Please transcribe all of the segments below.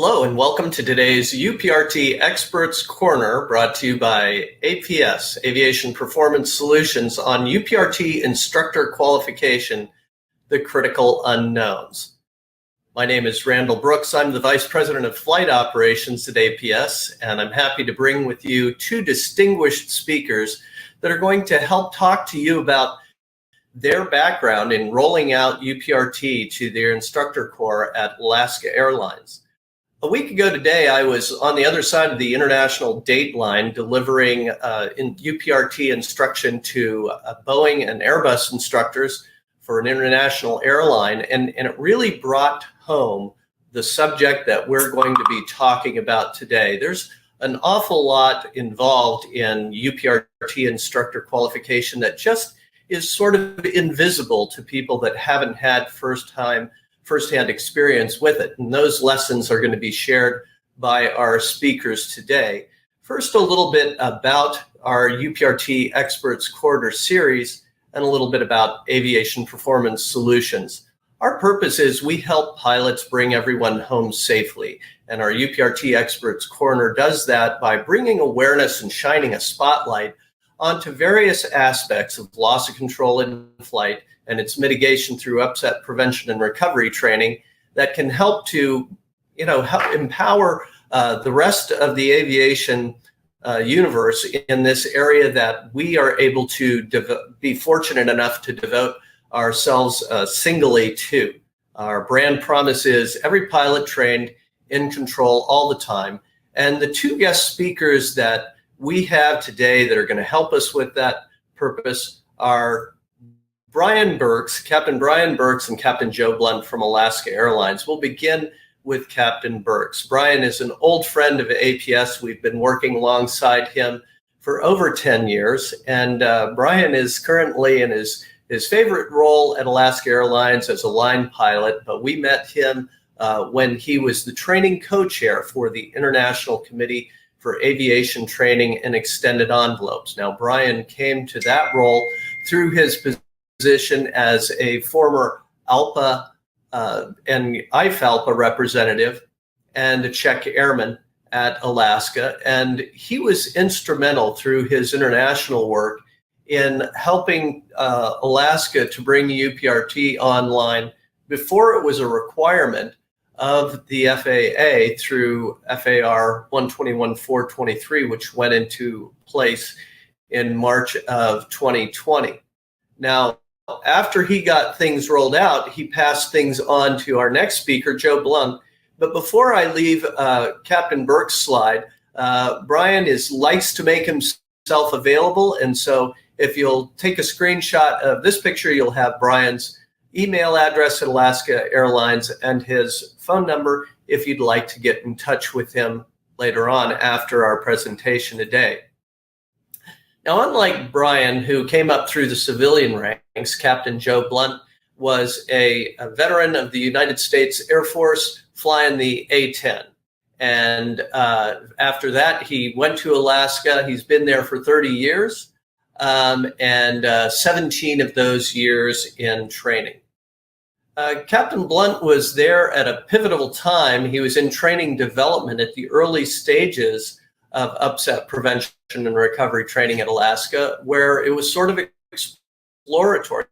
Hello and welcome to today's UPRT Experts Corner, brought to you by APS, Aviation Performance Solutions, on UPRT Instructor Qualification, the critical unknowns. My name is Randall Brooks. I'm the Vice President of Flight Operations at APS, and I'm happy to bring with you two distinguished speakers that are going to help talk to you about their background in rolling out UPRT to their instructor corps at Alaska Airlines. A week ago today, I was on the other side of the international date line delivering UPRT instruction to Boeing and Airbus instructors for an international airline, and it really brought home the subject that we're going to be talking about today. There's an awful lot involved in UPRT instructor qualification that just is sort of invisible to people that haven't had firsthand experience with it. And those lessons are going to be shared by our speakers today. First, a little bit about our UPRT Experts Corner series and a little bit about Aviation Performance Solutions. Our purpose is we help pilots bring everyone home safely. And our UPRT Experts Corner does that by bringing awareness and shining a spotlight onto various aspects of loss of control in flight and its mitigation through upset prevention and recovery training that can help to, help empower the rest of the aviation universe in this area that we are able to be fortunate enough to devote ourselves singly to. Our brand promise is every pilot trained in control all the time. And the two guest speakers that we have today that are going to help us with that purpose are Captain Bryan Burks and Captain Joe Blunt from Alaska Airlines. We'll begin with Captain Burks. Bryan is an old friend of APS. We've been working alongside him for over 10 years. And Bryan is currently in his favorite role at Alaska Airlines as a line pilot, but we met him when he was the training co-chair for the International Committee for Aviation Training and Extended Envelopes. Now, Bryan came to that role through his position as a former ALPA and IFALPA representative and a Czech airman at Alaska. And he was instrumental through his international work in helping Alaska to bring UPRT online before it was a requirement of the FAA through FAR 121-423, which went into place in March of 2020. Now, after he got things rolled out, he passed things on to our next speaker, Joe Blunt. But before I leave Captain Burke's slide, Bryan likes to make himself available. And so if you'll take a screenshot of this picture, you'll have Bryan's email address at Alaska Airlines and his phone number if you'd like to get in touch with him later on after our presentation today. Now, unlike Bryan, who came up through the civilian ranks, Captain Joe Blunt was a veteran of the United States Air Force flying the A-10. And after that, he went to Alaska. He's been there for 30 years, and 17 of those years in training. Captain Blunt was there at a pivotal time. He was in training development at the early stages of upset prevention and recovery training at Alaska, where it was sort of exploratory.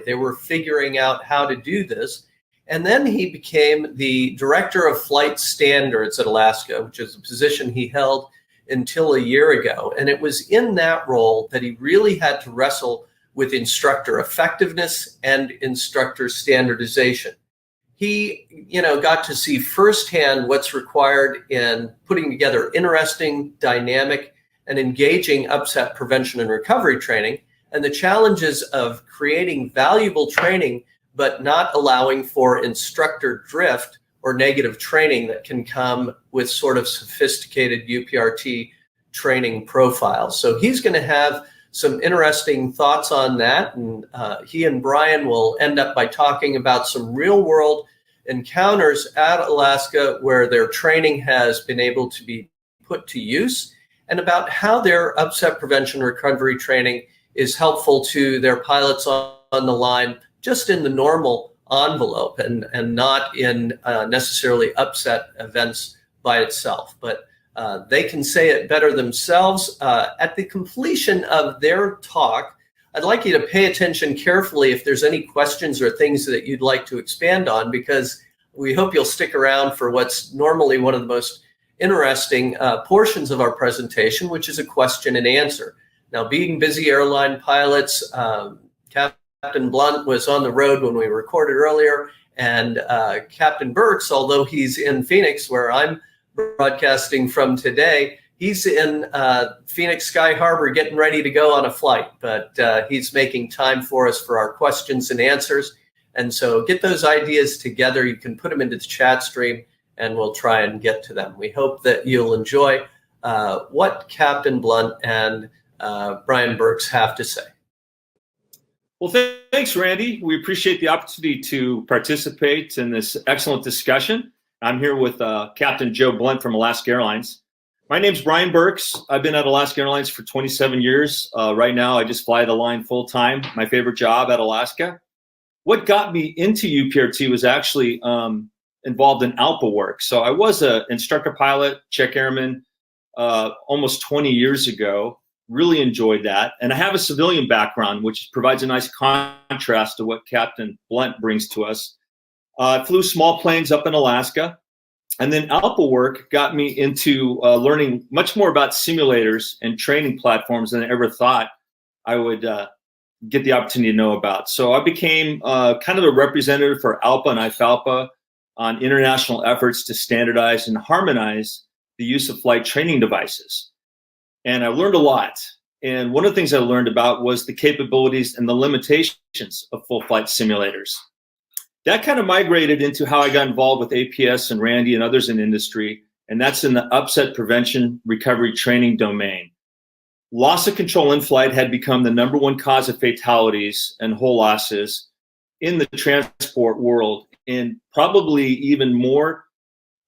They were figuring out how to do this. And then he became the director of flight standards at Alaska, which is a position he held until a year ago. And it was in that role that he really had to wrestle with instructor effectiveness and instructor standardization. He, got to see firsthand what's required in putting together interesting, dynamic, and engaging upset prevention and recovery training, and the challenges of creating valuable training, but not allowing for instructor drift or negative training that can come with sort of sophisticated UPRT training profiles. So he's going to have some interesting thoughts on that. And he and Bryan will end up by talking about some real world encounters at Alaska where their training has been able to be put to use, and about how their upset prevention recovery training is helpful to their pilots on the line, just in the normal envelope and not in necessarily upset events by itself. But they can say it better themselves. At the completion of their talk, I'd like you to pay attention carefully if there's any questions or things that you'd like to expand on, because we hope you'll stick around for what's normally one of the most interesting portions of our presentation, which is a question and answer. Now, being busy airline pilots, Captain Blunt was on the road when we recorded earlier, and Captain Burks, although he's in Phoenix, where I'm broadcasting from today, he's in Phoenix Sky Harbor getting ready to go on a flight, but he's making time for us for our questions and answers. And so get those ideas together. You can put them into the chat stream and we'll try and get to them. We hope that you'll enjoy what Captain Blunt and Bryan Burks have to say. Well, thanks, Randy. We appreciate the opportunity to participate in this excellent discussion. I'm here with Captain Joe Blunt from Alaska Airlines. My name's Bryan Burks. I've been at Alaska Airlines for 27 years. Right now, I just fly the line full time, my favorite job at Alaska. What got me into UPRT was actually involved in ALPA work. So I was an instructor pilot, check airman, almost 20 years ago. Really enjoyed that. And I have a civilian background, which provides a nice contrast to what Captain Blunt brings to us. I flew small planes up in Alaska. And then ALPA work got me into learning much more about simulators and training platforms than I ever thought I would get the opportunity to know about. So I became kind of a representative for ALPA and IFALPA on international efforts to standardize and harmonize the use of flight training devices. And I learned a lot. And one of the things I learned about was the capabilities and the limitations of full flight simulators. That kind of migrated into how I got involved with APS and Randy and others in industry, and that's in the upset prevention recovery training domain. Loss of control in flight had become the #1 cause of fatalities and whole losses in the transport world, and probably even more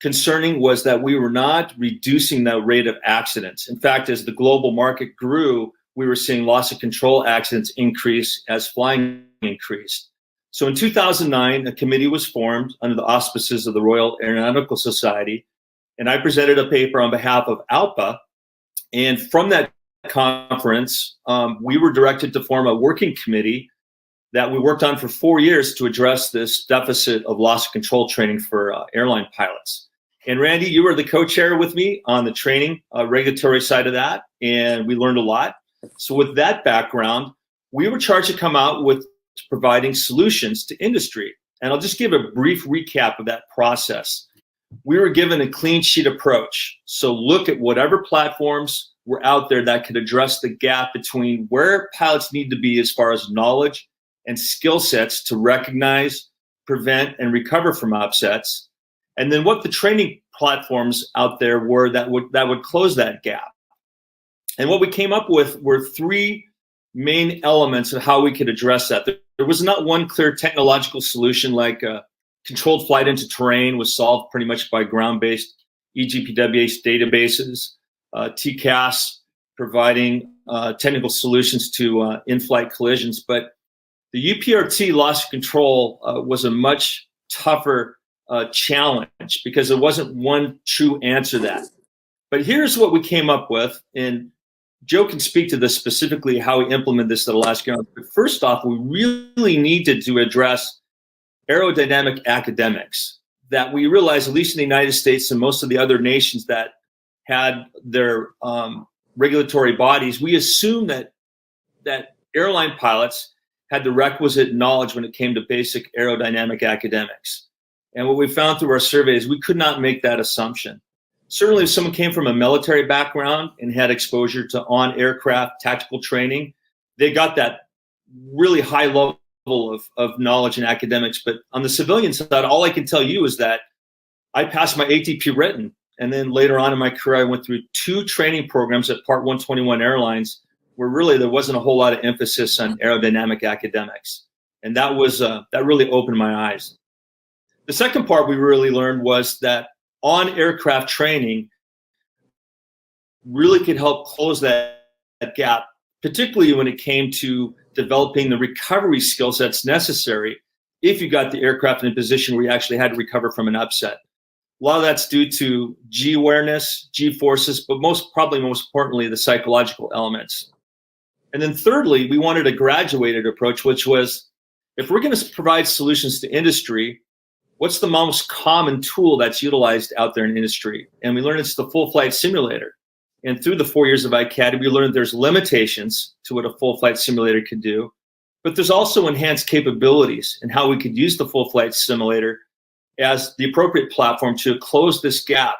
concerning was that we were not reducing the rate of accidents. In fact, as the global market grew, we were seeing loss of control accidents increase as flying increased. So in 2009, a committee was formed under the auspices of the Royal Aeronautical Society, and I presented a paper on behalf of ALPA. And from that conference, we were directed to form a working committee that we worked on for 4 years to address this deficit of loss of control training for airline pilots. And Randy, you were the co-chair with me on the training regulatory side of that, and we learned a lot. So with that background, we were charged to come out with providing solutions to industry. And I'll just give a brief recap of that process. We were given a clean sheet approach. So look at whatever platforms were out there that could address the gap between where pilots need to be as far as knowledge and skill sets to recognize, prevent, and recover from upsets. And then what the training platforms out there were that would close that gap. And what we came up with were 3 main elements of how we could address that. There was not one clear technological solution like controlled flight into terrain was solved pretty much by ground-based eGPWH databases, TCAS providing technical solutions to in-flight collisions. But the UPRT loss of control was a much tougher challenge because there wasn't one true answer to that. But here's what we came up with, and Joe can speak to this specifically, how we implement this at Alaska Airlines. But first off, we really needed to address aerodynamic academics that we realized, at least in the United States and most of the other nations that had their regulatory bodies, we assumed that airline pilots had the requisite knowledge when it came to basic aerodynamic academics. And what we found through our surveys, we could not make that assumption. Certainly, if someone came from a military background and had exposure to on-aircraft tactical training, they got that really high level of knowledge and academics. But on the civilian side, all I can tell you is that I passed my ATP written. And then later on in my career, I went through 2 training programs at Part 121 Airlines where really there wasn't a whole lot of emphasis on aerodynamic academics. And that was that really opened my eyes. The second part we really learned was that on-aircraft training really could help close that gap, particularly when it came to developing the recovery skill sets necessary if you got the aircraft in a position where you actually had to recover from an upset. A lot of that's due to G awareness, G forces, but most importantly, the psychological elements. And then thirdly, we wanted a graduated approach, which was, if we're going to provide solutions to industry, what's the most common tool that's utilized out there in industry? And we learned it's the full flight simulator. And through the 4 years of ICAD, we learned there's limitations to what a full flight simulator could do, but there's also enhanced capabilities in how we could use the full flight simulator as the appropriate platform to close this gap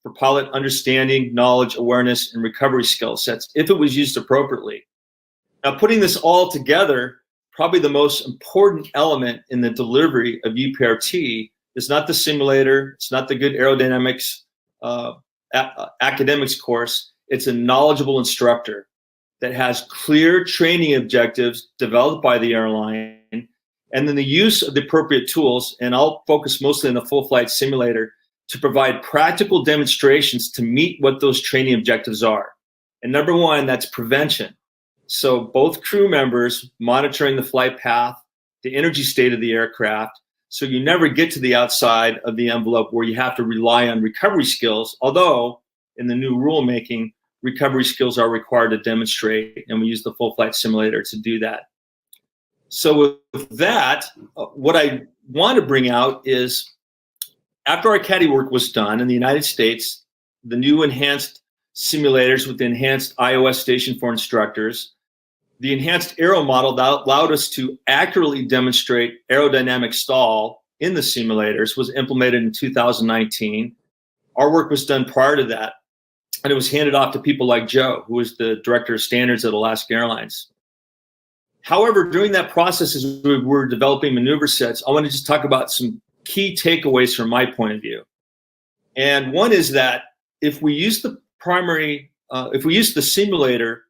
for pilot understanding, knowledge, awareness, and recovery skill sets if it was used appropriately. Now, putting this all together, probably the most important element in the delivery of UPRT is not the simulator, it's not the good aerodynamics academics course, it's a knowledgeable instructor that has clear training objectives developed by the airline, and then the use of the appropriate tools, and I'll focus mostly on the full flight simulator, to provide practical demonstrations to meet what those training objectives are. And number one, that's prevention. So both crew members monitoring the flight path, the energy state of the aircraft, so you never get to the outside of the envelope where you have to rely on recovery skills, although in the new rulemaking, recovery skills are required to demonstrate, and we use the full flight simulator to do that. So with that, what I want to bring out is, after our caddy work was done in the United States, the new enhanced simulators with the enhanced iOS station for instructors, the enhanced aero model that allowed us to accurately demonstrate aerodynamic stall in the simulators was implemented in 2019. Our work was done prior to that, and it was handed off to people like Joe, who was the director of standards at Alaska Airlines. However, during that process, as we were developing maneuver sets, I want to just talk about some key takeaways from my point of view. And one is that if we use the simulator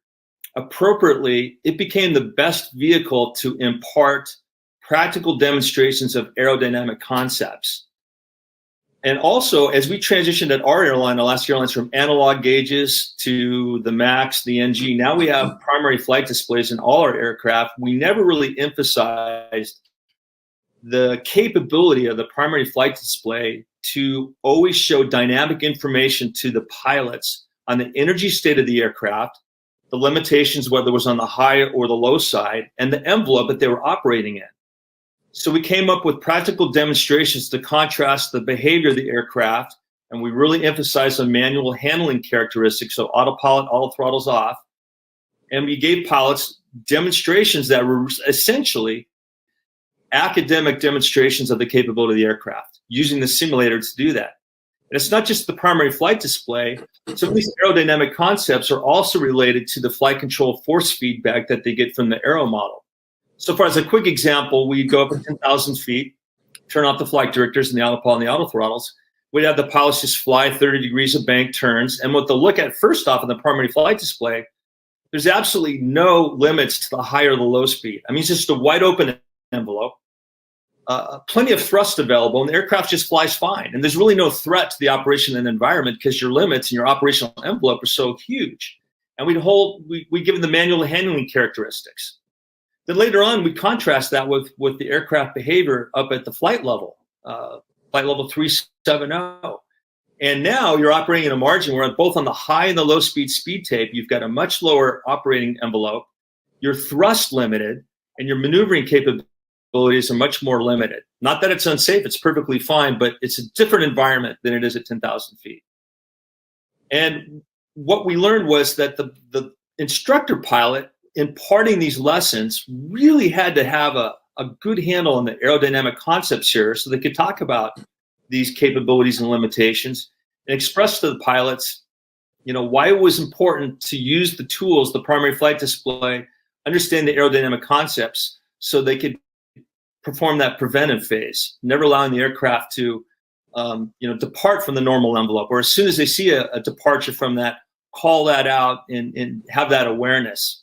appropriately, it became the best vehicle to impart practical demonstrations of aerodynamic concepts. And also, as we transitioned at our airline, Alaska Airlines, from analog gauges to the MAX, the NG, now we have primary flight displays in all our aircraft. We never really emphasized the capability of the primary flight display to always show dynamic information to the pilots on the energy state of the aircraft, the limitations, whether it was on the high or the low side, and the envelope that they were operating in. So we came up with practical demonstrations to contrast the behavior of the aircraft, and we really emphasized on manual handling characteristics, so autopilot, auto throttles off, and we gave pilots demonstrations that were essentially academic demonstrations of the capability of the aircraft, using the simulator to do that. And it's not just the primary flight display. Some of these aerodynamic concepts are also related to the flight control force feedback that they get from the aero model. So far as a quick example, we'd go up at 10,000 feet, turn off the flight directors and the autopilot and the auto throttles. We'd have the pilots just fly 30 degrees of bank turns. And what they'll look at first off in the primary flight display, there's absolutely no limits to the high or the low speed. I mean, it's just a wide open envelope. Plenty of thrust available, and the aircraft just flies fine. And there's really no threat to the operation and environment because your limits and your operational envelope are so huge. And we give them the manual handling characteristics. Then later on, we contrast that with the aircraft behavior up at the flight level 370. And now you're operating in a margin where both on the high and the low speed tape, you've got a much lower operating envelope, you're thrust limited, and your maneuvering capabilities are much more limited. Not that it's unsafe, it's perfectly fine, but it's a different environment than it is at 10,000 feet. And what we learned was that the instructor pilot imparting these lessons really had to have a good handle on the aerodynamic concepts here so they could talk about these capabilities and limitations and express to the pilots, why it was important to use the tools, the primary flight display, understand the aerodynamic concepts so they could perform that preventive phase, never allowing the aircraft to depart from the normal envelope, or as soon as they see a departure from that, call that out and have that awareness.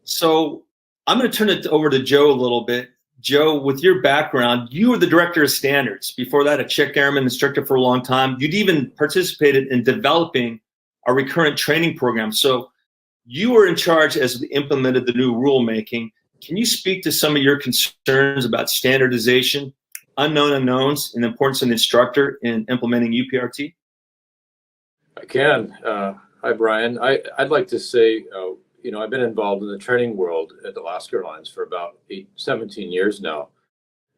So I'm going to turn it over to Joe a little bit. Joe, with your background, you were the director of standards. Before that, a check airman instructor for a long time. You'd even participated in developing a recurrent training program. So you were in charge as we implemented the new rulemaking. can you speak to some of your concerns about standardization, unknown unknowns, and the importance of an instructor in implementing UPRT? I can. Hi, Brian. I'd like to say, I've been involved in the training world at Alaska Airlines for about 17 years now.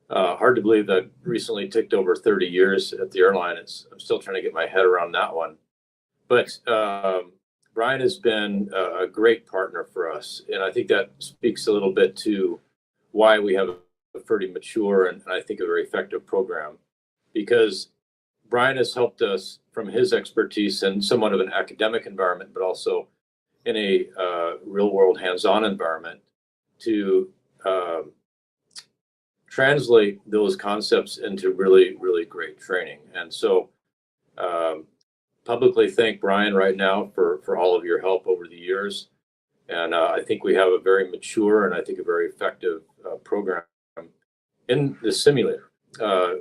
Hard to believe that recently ticked over 30 years at the airline. I'm still trying to get my head around that one. But Bryan has been a great partner for us. And I think that speaks a little bit to why we have a pretty mature and I think a very effective program. Because Bryan has helped us from his expertise in somewhat of an academic environment, but also in a real world hands-on environment to translate those concepts into really, really great training. And so publicly thank Bryan right now for all of your help over the years. And I think we have a very mature and I think a very effective program in the simulator,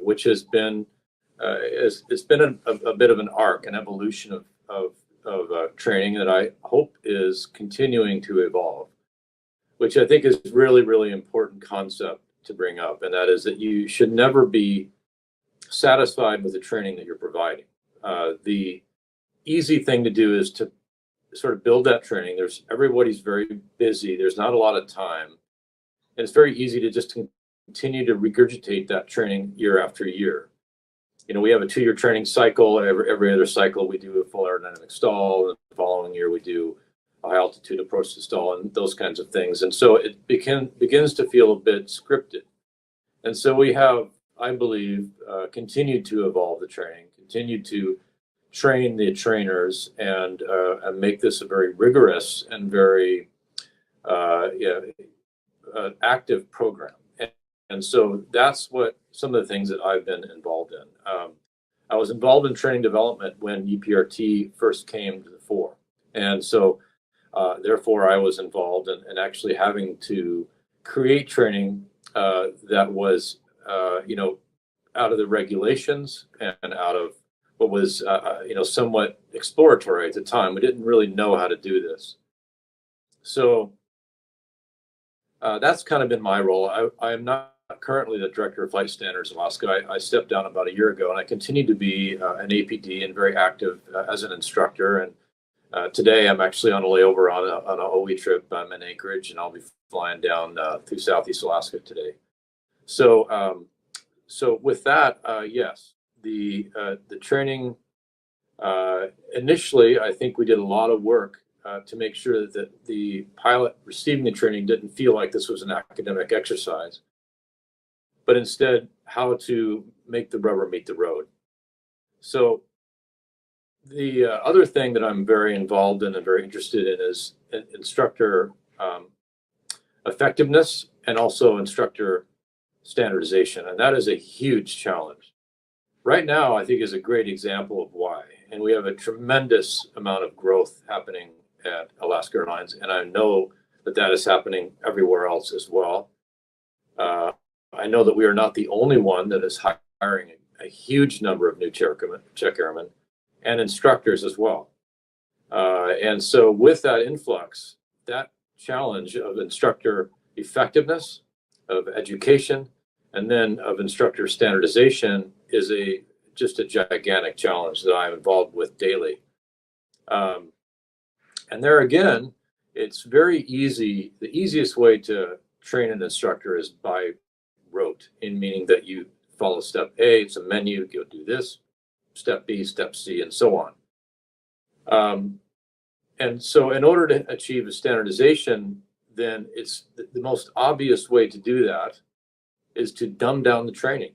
which has been it's been a bit of an arc, an evolution of training that I hope is continuing to evolve, which I think is really, really important concept to bring up. And that is that you should never be satisfied with the training that you're providing. The easy thing to do is to sort of build that training. Everybody's very busy. There's not a lot of time. And it's very easy to just continue to regurgitate that training year after year. We have a 2-year training cycle. Every other cycle, we do a full aerodynamic stall. And the following year, we do a high altitude approach to stall and those kinds of things. And so it begins to feel a bit scripted. And so we have, I believe, continued to evolve the training, continued to train the trainers and make this a very rigorous and very active program. And so that's what some of the things that I've been involved in. I was involved in training development when UPRT first came to the fore. And so therefore I was involved in actually having to create training that was, out of the regulations and out of what was, somewhat exploratory at the time. We didn't really know how to do this. So that's kind of been my role. I am not currently the Director of Flight Standards in Alaska. I stepped down about a year ago, and I continue to be an APD and very active as an instructor. And today I'm actually on a layover on a OE trip. I'm in Anchorage, and I'll be flying down through Southeast Alaska today. So with that, yes, the training initially, I think we did a lot of work to make sure that the pilot receiving the training didn't feel like this was an academic exercise, but instead how to make the rubber meet the road. So the other thing that I'm very involved in and very interested in is instructor effectiveness and also instructor standardization. And that is a huge challenge. Right now, I think is a great example of why. And we have a tremendous amount of growth happening at Alaska Airlines. And I know that is happening everywhere else as well. I know that we are not the only one that is hiring a huge number of new check airmen and instructors as well. And so with that influx, that challenge of instructor effectiveness, of education, and then of instructor standardization is just a gigantic challenge that I'm involved with daily. And there again, it's very easy. The easiest way to train an instructor is by rote, in meaning that you follow step A, it's a menu, go do this, step B, step C, and so on. And so in order to achieve a standardization, then it's the most obvious way to do that is to dumb down the training,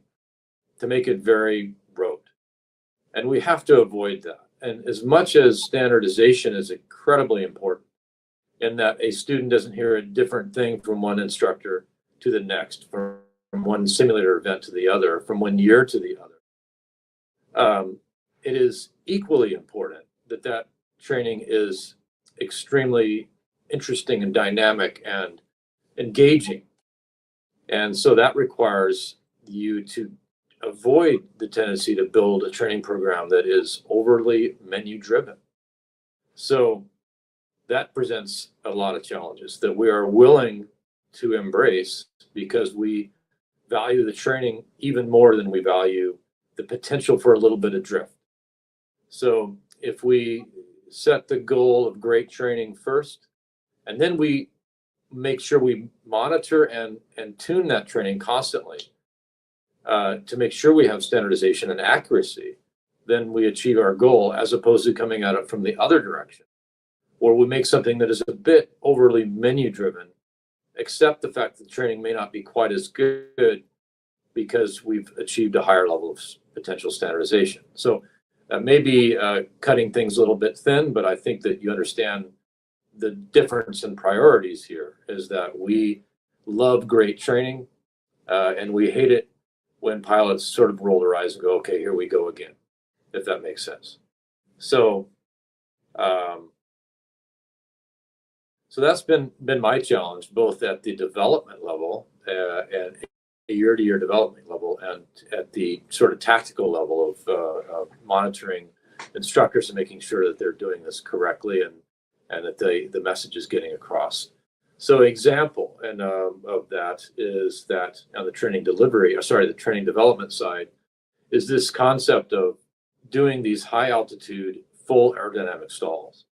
to make it very rote. And we have to avoid that. And as much as standardization is incredibly important in that a student doesn't hear a different thing from one instructor to the next, from one simulator event to the other, from one year to the other, it is equally important that training is extremely interesting and dynamic and engaging. And so that requires you to avoid the tendency to build a training program that is overly menu driven. So that presents a lot of challenges that we are willing to embrace because we value the training even more than we value the potential for a little bit of drift. So if we set the goal of great training first, and then we make sure we monitor and tune that training constantly to make sure we have standardization and accuracy, then we achieve our goal, as opposed to coming at it from the other direction, or we make something that is a bit overly menu driven, accept the fact that training may not be quite as good because we've achieved a higher level of potential standardization. So maybe cutting things a little bit thin, but I think that you understand the difference in priorities here is that we love great training and we hate it when pilots sort of roll their eyes and go, okay, here we go again, if that makes sense. So so that's been my challenge, both at the development level and a year-to-year development level, and at the sort of tactical level of monitoring instructors and making sure that they're doing this correctly and that the message is getting across. So example of that is that on the training the training development side is this concept of doing these high altitude full aerodynamic stalls.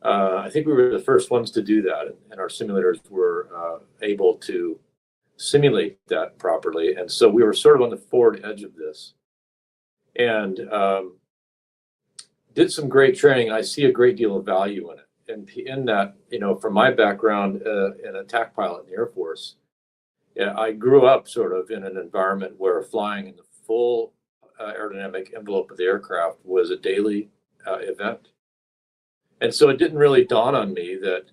I think we were the first ones to do that, and our simulators were able to simulate that properly. And so we were sort of on the forward edge of this and did some great training. And I see a great deal of value in it. And in that, from my background in attack pilot in the Air Force, I grew up sort of in an environment where flying in the full aerodynamic envelope of the aircraft was a daily event. And so it didn't really dawn on me that,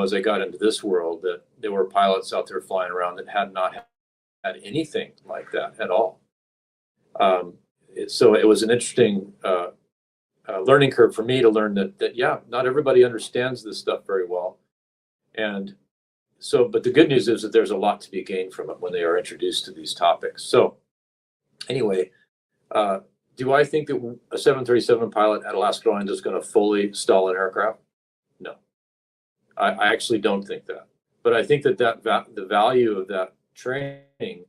as I got into this world, that there were pilots out there flying around that had not had anything like that at all. So it was an interesting learning curve for me to learn that not everybody understands this stuff very well. And so, but the good news is that there's a lot to be gained from it when they are introduced to these topics. So anyway, do I think that a 737 pilot at Alaska Airlines is going to fully stall an aircraft? No, I actually don't think that. But I think that the value of that training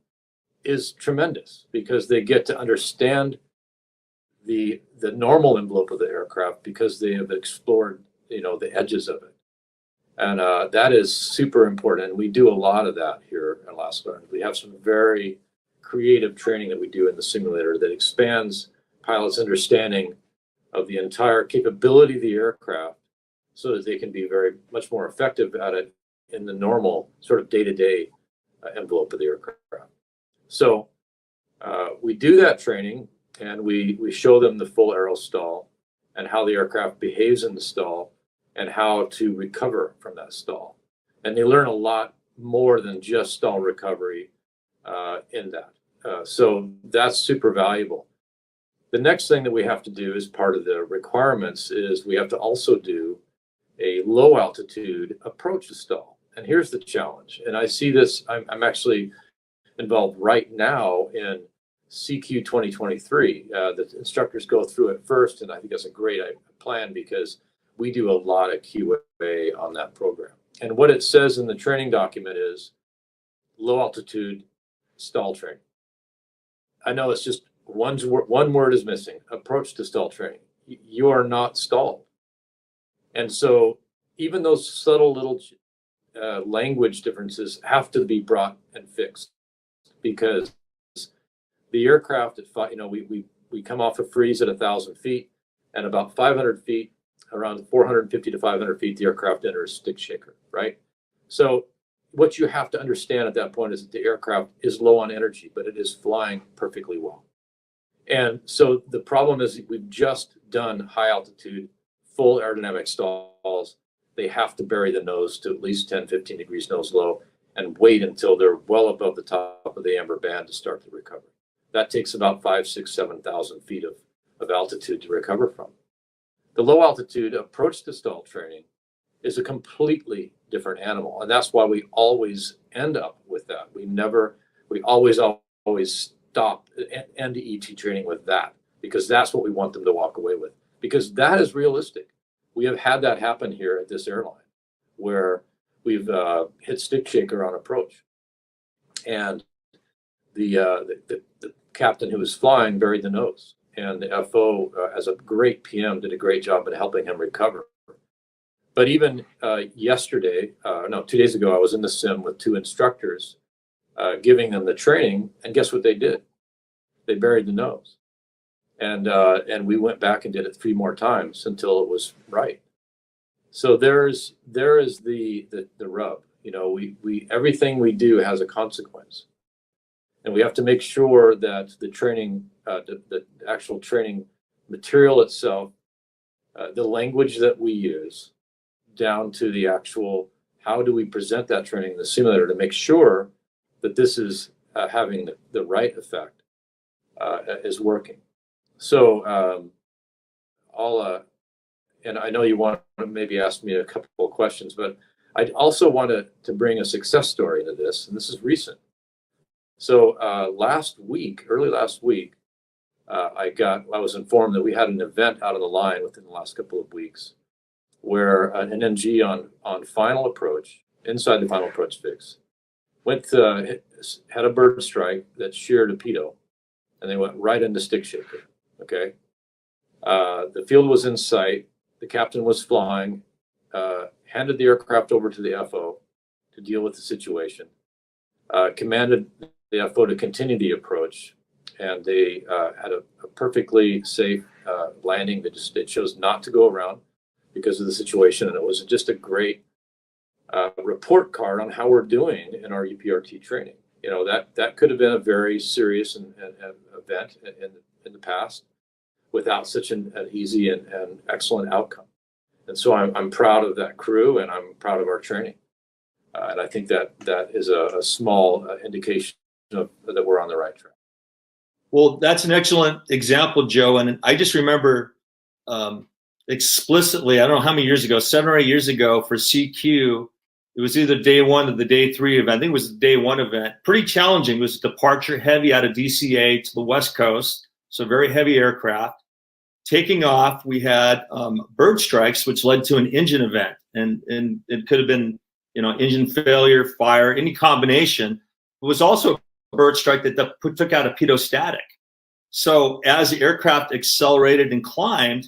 is tremendous because they get to understand the normal envelope of the aircraft because they have explored, the edges of it. And that is super important. And we do a lot of that here at Alaska. We have some very creative training that we do in the simulator that expands pilots' understanding of the entire capability of the aircraft so that they can be very much more effective at it in the normal sort of day-to-day envelope of the aircraft. So we do that training and we show them the full aero stall and how the aircraft behaves in the stall and how to recover from that stall. And they learn a lot more than just stall recovery in that. So that's super valuable. The next thing that we have to do as part of the requirements is we have to also do a low altitude approach to stall. And here's the challenge. And I see this, I'm actually involved right now in CQ 2023. The instructors go through it first, and I think that's a great plan because we do a lot of QA on that program. And what it says in the training document is low altitude stall training. I know it's just one word is missing, approach to stall training. You are not stalled. And so even those subtle little language differences have to be brought and fixed because the aircraft we come off a freeze at 1,000 feet and about 500 feet, around 450 to 500 feet, the aircraft enters stick shaker, right? So what you have to understand at that point is that the aircraft is low on energy, but it is flying perfectly well. And so the problem is we've just done high altitude, full aerodynamic stalls. They have to bury the nose to at least 10, 15 degrees nose low and wait until they're well above the top of the amber band to start the recovery. That takes about 5,000, 6,000, 7,000 feet of altitude to recover from. The low altitude approach to stall training is a completely different animal. And that's why we always end up with that. We always stop end ET training with that because that's what we want them to walk away with because that is realistic. We have had that happen here at this airline where we've hit stick shaker on approach, and the captain who was flying buried the nose, and the FO, as a great PM, did a great job in helping him recover. But even yesterday, no, 2 days ago, I was in the sim with two instructors, giving them the training, and guess what they did? They buried the nose, and we went back and did it 3 more times until it was right. So there is the rub. You know, we everything we do has a consequence, and we have to make sure that the training, the actual training material itself, the language that we use, down to the actual how do we present that training in the simulator to make sure that this is having the right effect, is working. So and I know you want to maybe ask me a couple of questions, but I also wanted to bring a success story into this, and this is recent. So early last week, I was informed that we had an event out of the line within the last couple of weeks where an NG on final approach, inside the final approach fix, had a bird strike that sheared a pitot, and they went right into stick shaker. Okay, the field was in sight. The captain was flying, handed the aircraft over to the FO to deal with the situation, commanded the FO to continue the approach, and they had a perfectly safe landing. They chose not to go around because of the situation, and it was just a great report card on how we're doing in our UPRT training. You know, that could have been a very serious event in the past without such an easy and excellent outcome. And so I'm proud of that crew, and I'm proud of our training. And I think that is a small indication that we're on the right track. Well, that's an excellent example, Joe. And I just remember explicitly, I don't know how many years ago, 7 or 8 years ago for CQ, it was either day 1 or the day 3 event. I think it was the day 1 event. Pretty challenging. It was a departure heavy out of DCA to the West Coast. So very heavy aircraft. Taking off, we had bird strikes, which led to an engine event. And it could have been, you know, engine failure, fire, any combination. It was also a bird strike that took out a pitot static. So as the aircraft accelerated and climbed,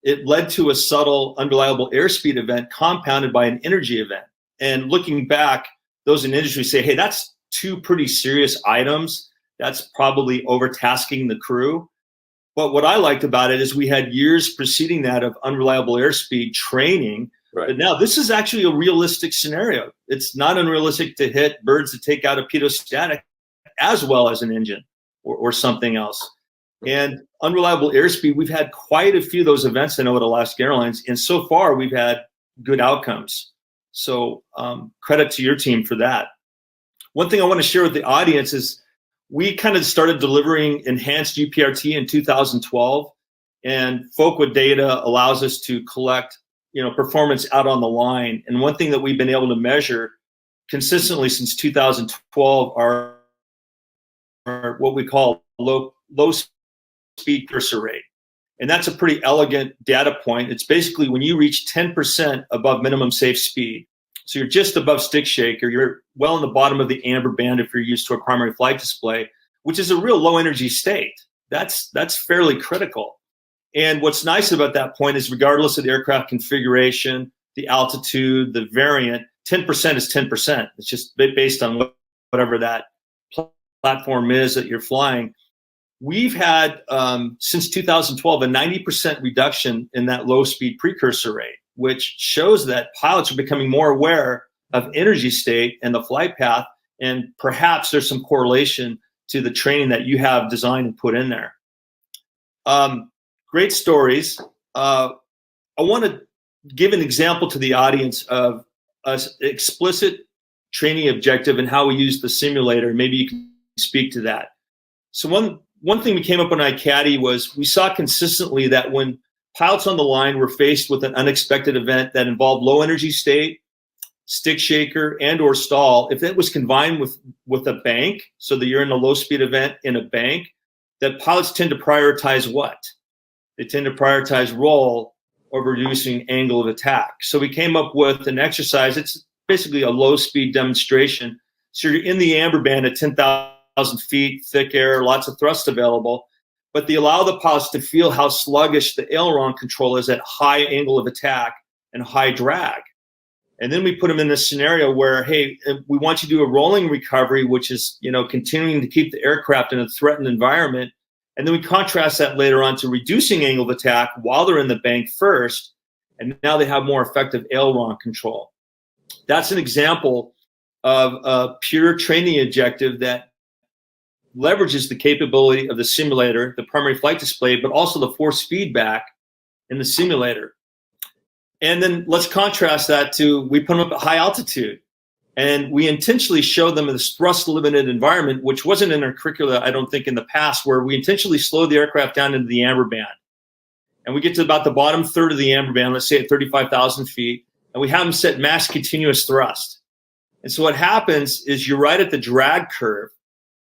it led to a subtle unreliable airspeed event compounded by an energy event. And looking back, those in industry say, hey, that's 2 pretty serious items. That's probably overtasking the crew. But what I liked about it is we had years preceding that of unreliable airspeed training. Right. But now this is actually a realistic scenario. It's not unrealistic to hit birds that take out a pitot static as well as an engine or something else. And unreliable airspeed, we've had quite a few of those events, I know, at Alaska Airlines. And so far, we've had good outcomes. So credit to your team for that. One thing I want to share with the audience is we kind of started delivering enhanced UPRT in 2012, and Folk with Data allows us to collect, you know, performance out on the line. And one thing that we've been able to measure consistently since 2012 are what we call low speed cursor rate. And that's a pretty elegant data point. It's basically when you reach 10% above minimum safe speed. So you're just above stick shaker. You're well in the bottom of the amber band if you're used to a primary flight display, which is a real low energy state. That's fairly critical. And what's nice about that point is regardless of the aircraft configuration, the altitude, the variant, 10% is 10%. It's just based on whatever that platform is that you're flying. We've had, since 2012, a 90% reduction in that low speed precursor rate, which shows that pilots are becoming more aware of energy state and the flight path, and perhaps there's some correlation to the training that you have designed and put in there. Great stories. I want to give an example to the audience of an explicit training objective and how we use the simulator. Maybe you can speak to that. So one thing we came up on ICADI was we saw consistently that when pilots on the line were faced with an unexpected event that involved low energy state, stick shaker, and or stall, if it was combined with a bank, so that you're in a low speed event in a bank, that pilots tend to prioritize what? They tend to prioritize roll over reducing angle of attack. So we came up with an exercise. It's basically a low-speed demonstration. So you're in the amber band at 10,000 feet, thick air, lots of thrust available, but they allow the pilots to feel how sluggish the aileron control is at high angle of attack and high drag. And then we put them in this scenario where, hey, we want you to do a rolling recovery, which is, continuing to keep the aircraft in a threatened environment. And then we contrast that later on to reducing angle of attack while they're in the bank first. And now they have more effective aileron control. That's an example of a pure training objective that leverages the capability of the simulator, the primary flight display, but also the force feedback in the simulator. And then let's contrast that to, we put them up at high altitude, and we intentionally showed them in this thrust limited environment, which wasn't in our curricula, I don't think, in the past, where we intentionally slowed the aircraft down into the amber band. And we get to about the bottom third of the amber band, let's say at 35,000 feet, and we have them set max continuous thrust. And so what happens is you're right at the drag curve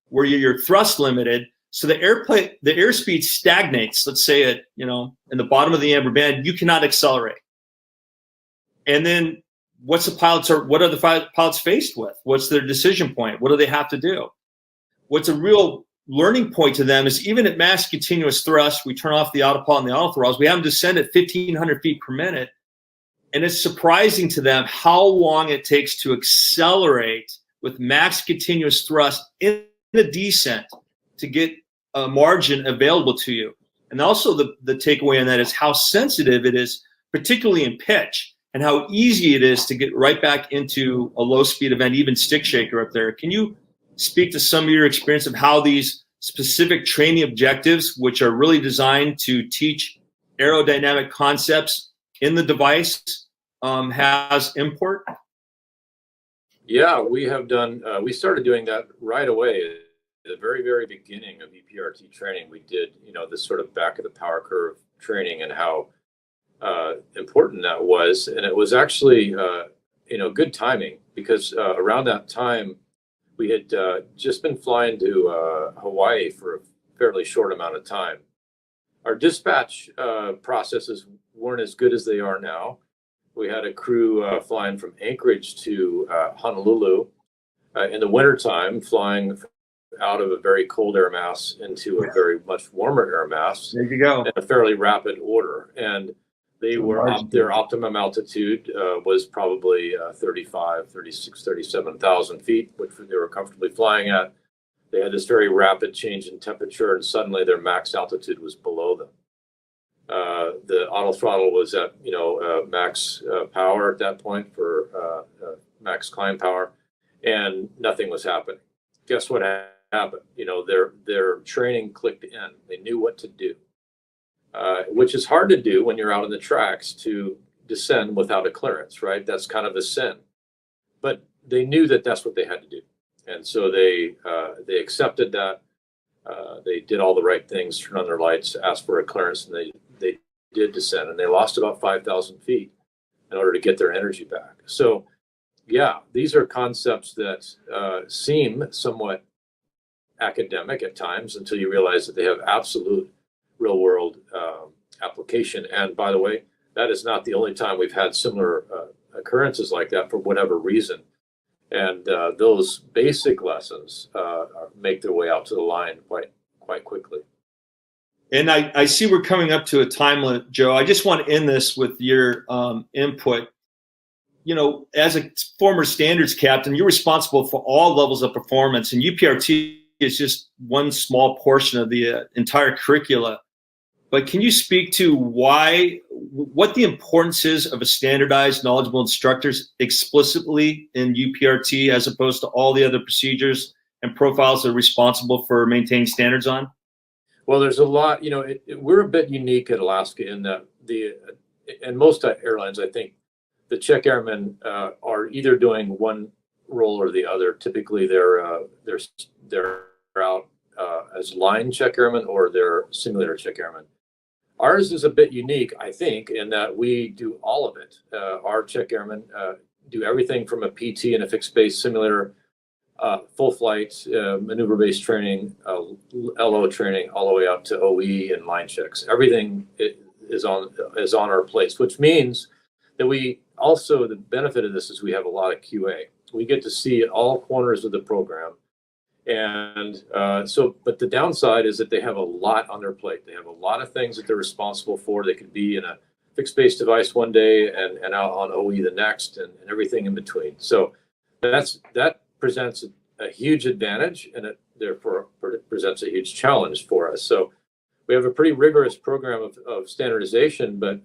where you're thrust limited. So the airspeed stagnates, let's say at, in the bottom of the amber band, you cannot accelerate. And then what are the pilots faced with? What's their decision point? What do they have to do? What's a real learning point to them is, even at max continuous thrust, we turn off the autopilot and the autothrottles, we have them descend at 1,500 feet per minute. And it's surprising to them how long it takes to accelerate with max continuous thrust in the descent to get a margin available to you. And also the takeaway on that is how sensitive it is, particularly in pitch, and how easy it is to get right back into a low speed event, even stick shaker up there. Can you speak to some of your experience of how these specific training objectives, which are really designed to teach aerodynamic concepts in the device, has import? Yeah, we have done, we started doing that right away. At the very, very beginning of UPRT training, we did, this sort of back of the power curve training, and how important that was. And it was actually, good timing, because around that time, we had just been flying to Hawaii for a fairly short amount of time. Our dispatch processes weren't as good as they are now. We had a crew flying from Anchorage to Honolulu in the wintertime, flying out of a very cold air mass into a very much warmer air mass. There you go. In a fairly rapid order. And they were their optimum altitude was probably 36, 37,000 feet, which they were comfortably flying at. They had this very rapid change in temperature, and suddenly their max altitude was below them. The auto throttle was at max power at that point for max climb power, and nothing was happening. Guess what happened? Their training clicked in. They knew what to do. Which is hard to do when you're out on the tracks, to descend without a clearance, right? That's kind of a sin. But they knew that that's what they had to do. And so they accepted that. They did all the right things, turned on their lights, asked for a clearance, and they did descend. And they lost about 5,000 feet in order to get their energy back. So, yeah, these are concepts that seem somewhat academic at times, until you realize that they have absolute real world application. And by the way, that is not the only time we've had similar occurrences like that for whatever reason. And those basic lessons make their way out to the line quite quickly. And I see we're coming up to a time limit, Joe. I just want to end this with your input. As a former standards captain, you're responsible for all levels of performance, and UPRT is just one small portion of the entire curricula. But can you speak to what the importance is of a standardized, knowledgeable instructors explicitly in UPRT, as opposed to all the other procedures and profiles that are responsible for maintaining standards on? Well, there's a lot. We're a bit unique at Alaska in that and most airlines, I think, the check airmen are either doing one role or the other. Typically, they're out as line check airmen, or they're simulator check airmen. Ours is a bit unique, I think, in that we do all of it. Our check airmen do everything from a PT and a fixed base simulator, full flight, maneuver-based training, LO training, all the way up to OE and line checks. Everything is on our plates, which means that we also the benefit of this is we have a lot of QA. We get to see at all corners of the program. And but the downside is that they have a lot on their plate. They have a lot of things that they're responsible for. They could be in a fixed base device one day and out on OE the next, and everything in between. So that presents a huge advantage, and it therefore presents a huge challenge for us. So we have a pretty rigorous program of standardization, but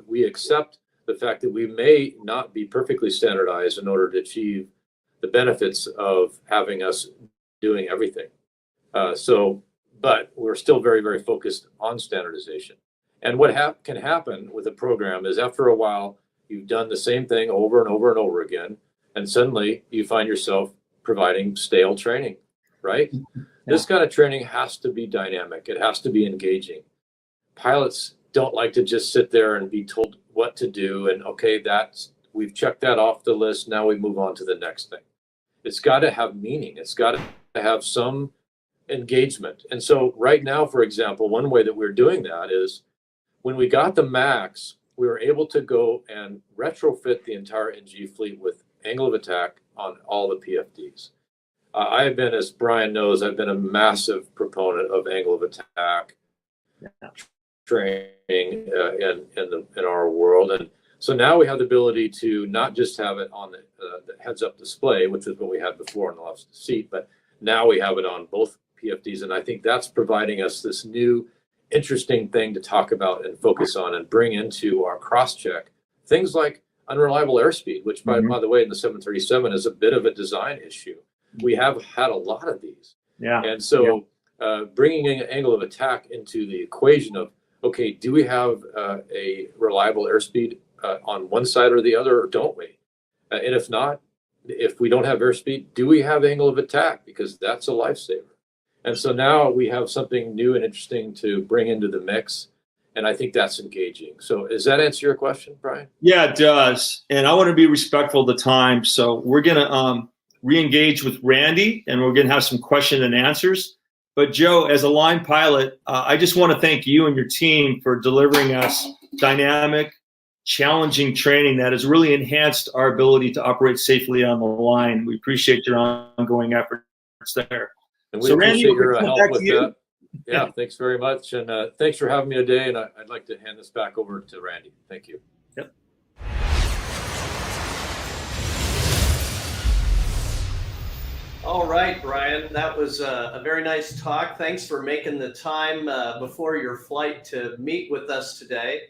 we accept the fact that we may not be perfectly standardized in order to achieve the benefits of having us doing everything. But we're still very, very focused on standardization. And what can happen with a program is after a while, you've done the same thing over and over and over again, and suddenly you find yourself providing stale training, right? Yeah. This kind of training has to be dynamic. It has to be engaging. Pilots don't like to just sit there and be told what to do and, okay, we've checked that off the list. Now we move on to the next thing. It's got to have meaning. It's got to have some engagement. And so right now, for example, one way that we're doing that is when we got the MAX, we were able to go and retrofit the entire NG fleet with angle of attack on all the PFDs. I have been, as Bryan knows, I've been a massive proponent of angle of attack training in our world. And so now we have the ability to not just have it on the heads-up display, which is what we had before in the left seat, but now we have it on both PFDs. And I think that's providing us this new interesting thing to talk about and focus on and bring into our cross-check. Things like unreliable airspeed, which, by the way, in the 737 is a bit of a design issue. We have had a lot of these. Yeah. And so bringing an angle of attack into the equation of, okay, do we have a reliable airspeed on one side or the other, or don't we? And if not, if we don't have airspeed, do we have angle of attack? Because that's a lifesaver. And so now we have something new and interesting to bring into the mix. And I think that's engaging. So does that answer your question, Bryan? Yeah, it does. And I want to be respectful of the time. So we're going to re-engage with Randy, and we're going to have some question and answers. But Joe, as a line pilot, I just want to thank you and your team for delivering us dynamic, challenging training that has really enhanced our ability to operate safely on the line. We appreciate your ongoing efforts there. And we appreciate your help with that. Yeah, thanks very much. And thanks for having me today. And I'd like to hand this back over to Randy. Thank you. Yep. All right, Bryan, that was a very nice talk. Thanks for making the time before your flight to meet with us today.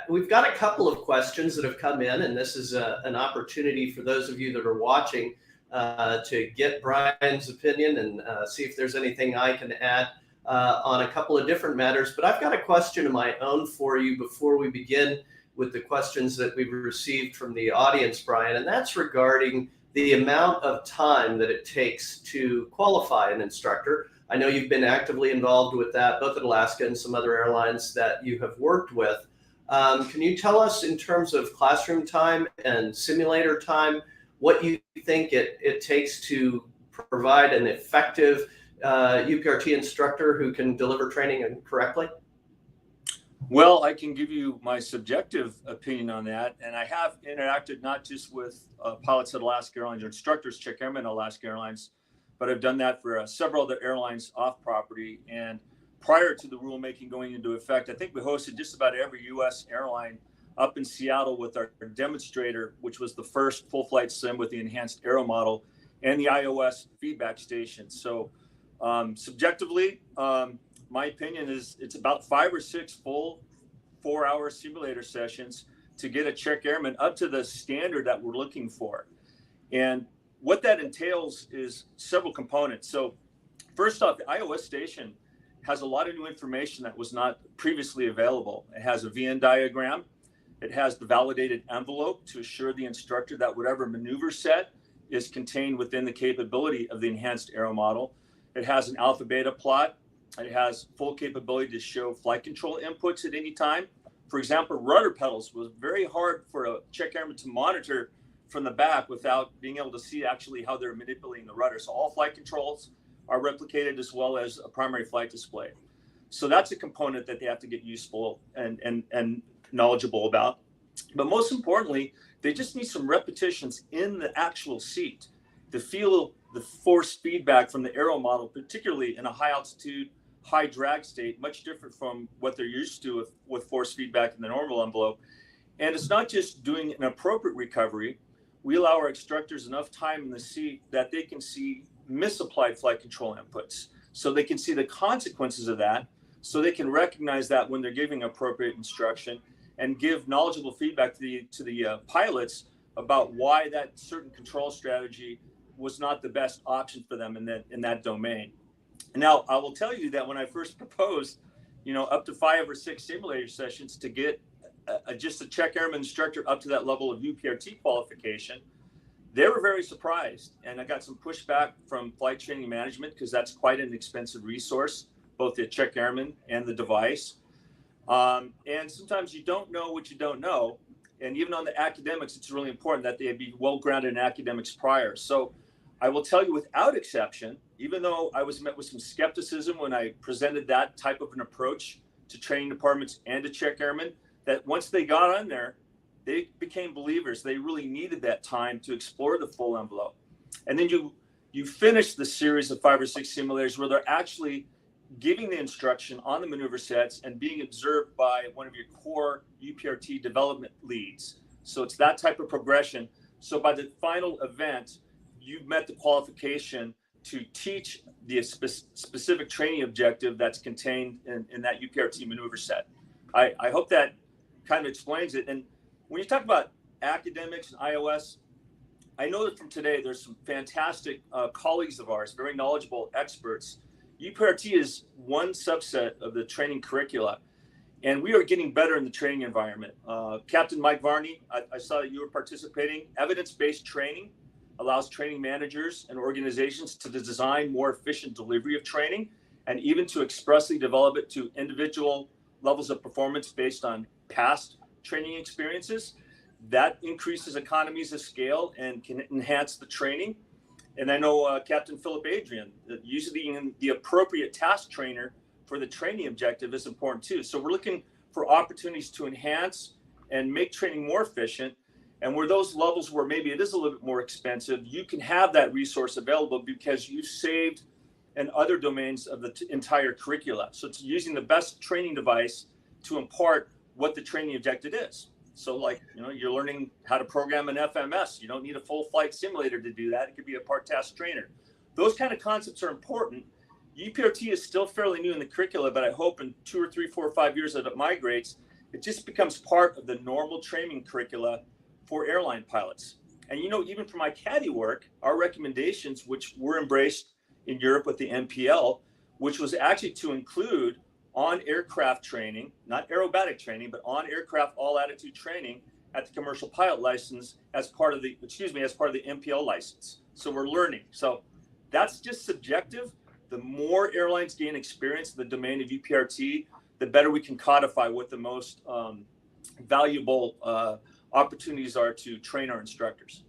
We've got a couple of questions that have come in, and this is an opportunity for those of you that are watching to get Bryan's opinion and see if there's anything I can add on a couple of different matters. But I've got a question of my own for you before we begin with the questions that we've received from the audience, Bryan, and that's regarding the amount of time that it takes to qualify an instructor. I know you've been actively involved with that, both at Alaska and some other airlines that you have worked with. Can you tell us, in terms of classroom time and simulator time, what you think it takes to provide an effective UPRT instructor who can deliver training correctly? Well, I can give you my subjective opinion on that. And I have interacted not just with pilots at Alaska Airlines or instructors, check airmen at Alaska Airlines, but I've done that for several other airlines off property. And prior to the rulemaking going into effect, I think we hosted just about every U.S. airline up in Seattle with our demonstrator, which was the first full flight sim with the enhanced aero model and the iOS feedback station. So subjectively, my opinion is it's about 5 or 6 full 4-hour simulator sessions to get a check airman up to the standard that we're looking for. And what that entails is several components. So first off, the iOS station has a lot of new information that was not previously available. It has a VN diagram. It has the validated envelope to assure the instructor that whatever maneuver set is contained within the capability of the enhanced aero model. It has an alpha beta plot. It has full capability to show flight control inputs at any time. For example, rudder pedals was very hard for a check airman to monitor from the back without being able to see actually how they're manipulating the rudder. So all flight controls are replicated, as well as a primary flight display. So that's a component that they have to get useful and knowledgeable about. But most importantly, they just need some repetitions in the actual seat to feel the force feedback from the aero model, particularly in a high altitude, high drag state, much different from what they're used to with force feedback in the normal envelope. And it's not just doing an appropriate recovery. We allow our instructors enough time in the seat that they can see misapplied flight control inputs. So they can see the consequences of that. So they can recognize that when they're giving appropriate instruction and give knowledgeable feedback to the pilots about why that certain control strategy was not the best option for them in that domain. Now, I will tell you that when I first proposed, up to 5 or 6 simulator sessions to get just a check airman instructor up to that level of UPRT qualification, they were very surprised. And I got some pushback from flight training management because that's quite an expensive resource, both the check airman and the device. And sometimes you don't know what you don't know. And even on the academics, it's really important that they be well-grounded in academics prior. So I will tell you without exception, even though I was met with some skepticism when I presented that type of an approach to training departments and to check airmen, that once they got on there, they became believers. They really needed that time to explore the full envelope. And then you finish the series of 5 or 6 simulators where they're actually giving the instruction on the maneuver sets and being observed by one of your core UPRT development leads. So it's that type of progression. So by the final event, you've met the qualification to teach the specific training objective that's contained in that UPRT maneuver set. I hope that kind of explains it. And when you talk about academics and iOS, I know that from today, there's some fantastic colleagues of ours, very knowledgeable experts. UPRT is one subset of the training curricula, and we are getting better in the training environment. Captain Mike Varney, I saw that you were participating. Evidence-based training allows training managers and organizations to design more efficient delivery of training and even to expressly develop it to individual levels of performance based on past training experiences. That increases economies of scale and can enhance the training. And I know Captain Philip Adrian, using the appropriate task trainer for the training objective is important too. So we're looking for opportunities to enhance and make training more efficient. And where those levels where maybe it is a little bit more expensive, you can have that resource available because you've saved in other domains of the entire curricula. So it's using the best training device to impart what the training objective is. So like, you're learning how to program an FMS. You don't need a full flight simulator to do that. It could be a part task trainer. Those kind of concepts are important. UPRT is still fairly new in the curricula, but I hope in 2 or 3, 4, or 5 years as it migrates, it just becomes part of the normal training curricula for airline pilots. And even for my caddy work, our recommendations, which were embraced in Europe with the NPL, which was actually to include on aircraft training, not aerobatic training, but on aircraft all attitude training at the commercial pilot license as part of the NPL license. So we're learning. So that's just subjective. The more airlines gain experience in the domain of UPRT, the better we can codify what the most valuable opportunities are to train our instructors.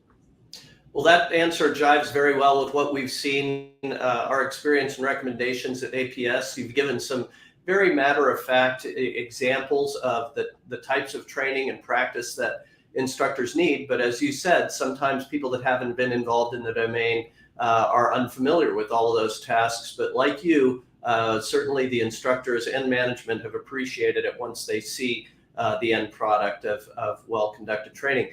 Well, that answer jives very well with what we've seen, our experience and recommendations at APS. You've given some very matter-of-fact examples of the types of training and practice that instructors need. But as you said, sometimes people that haven't been involved in the domain are unfamiliar with all of those tasks. But like you, certainly the instructors and management have appreciated it once they see the end product of well-conducted training.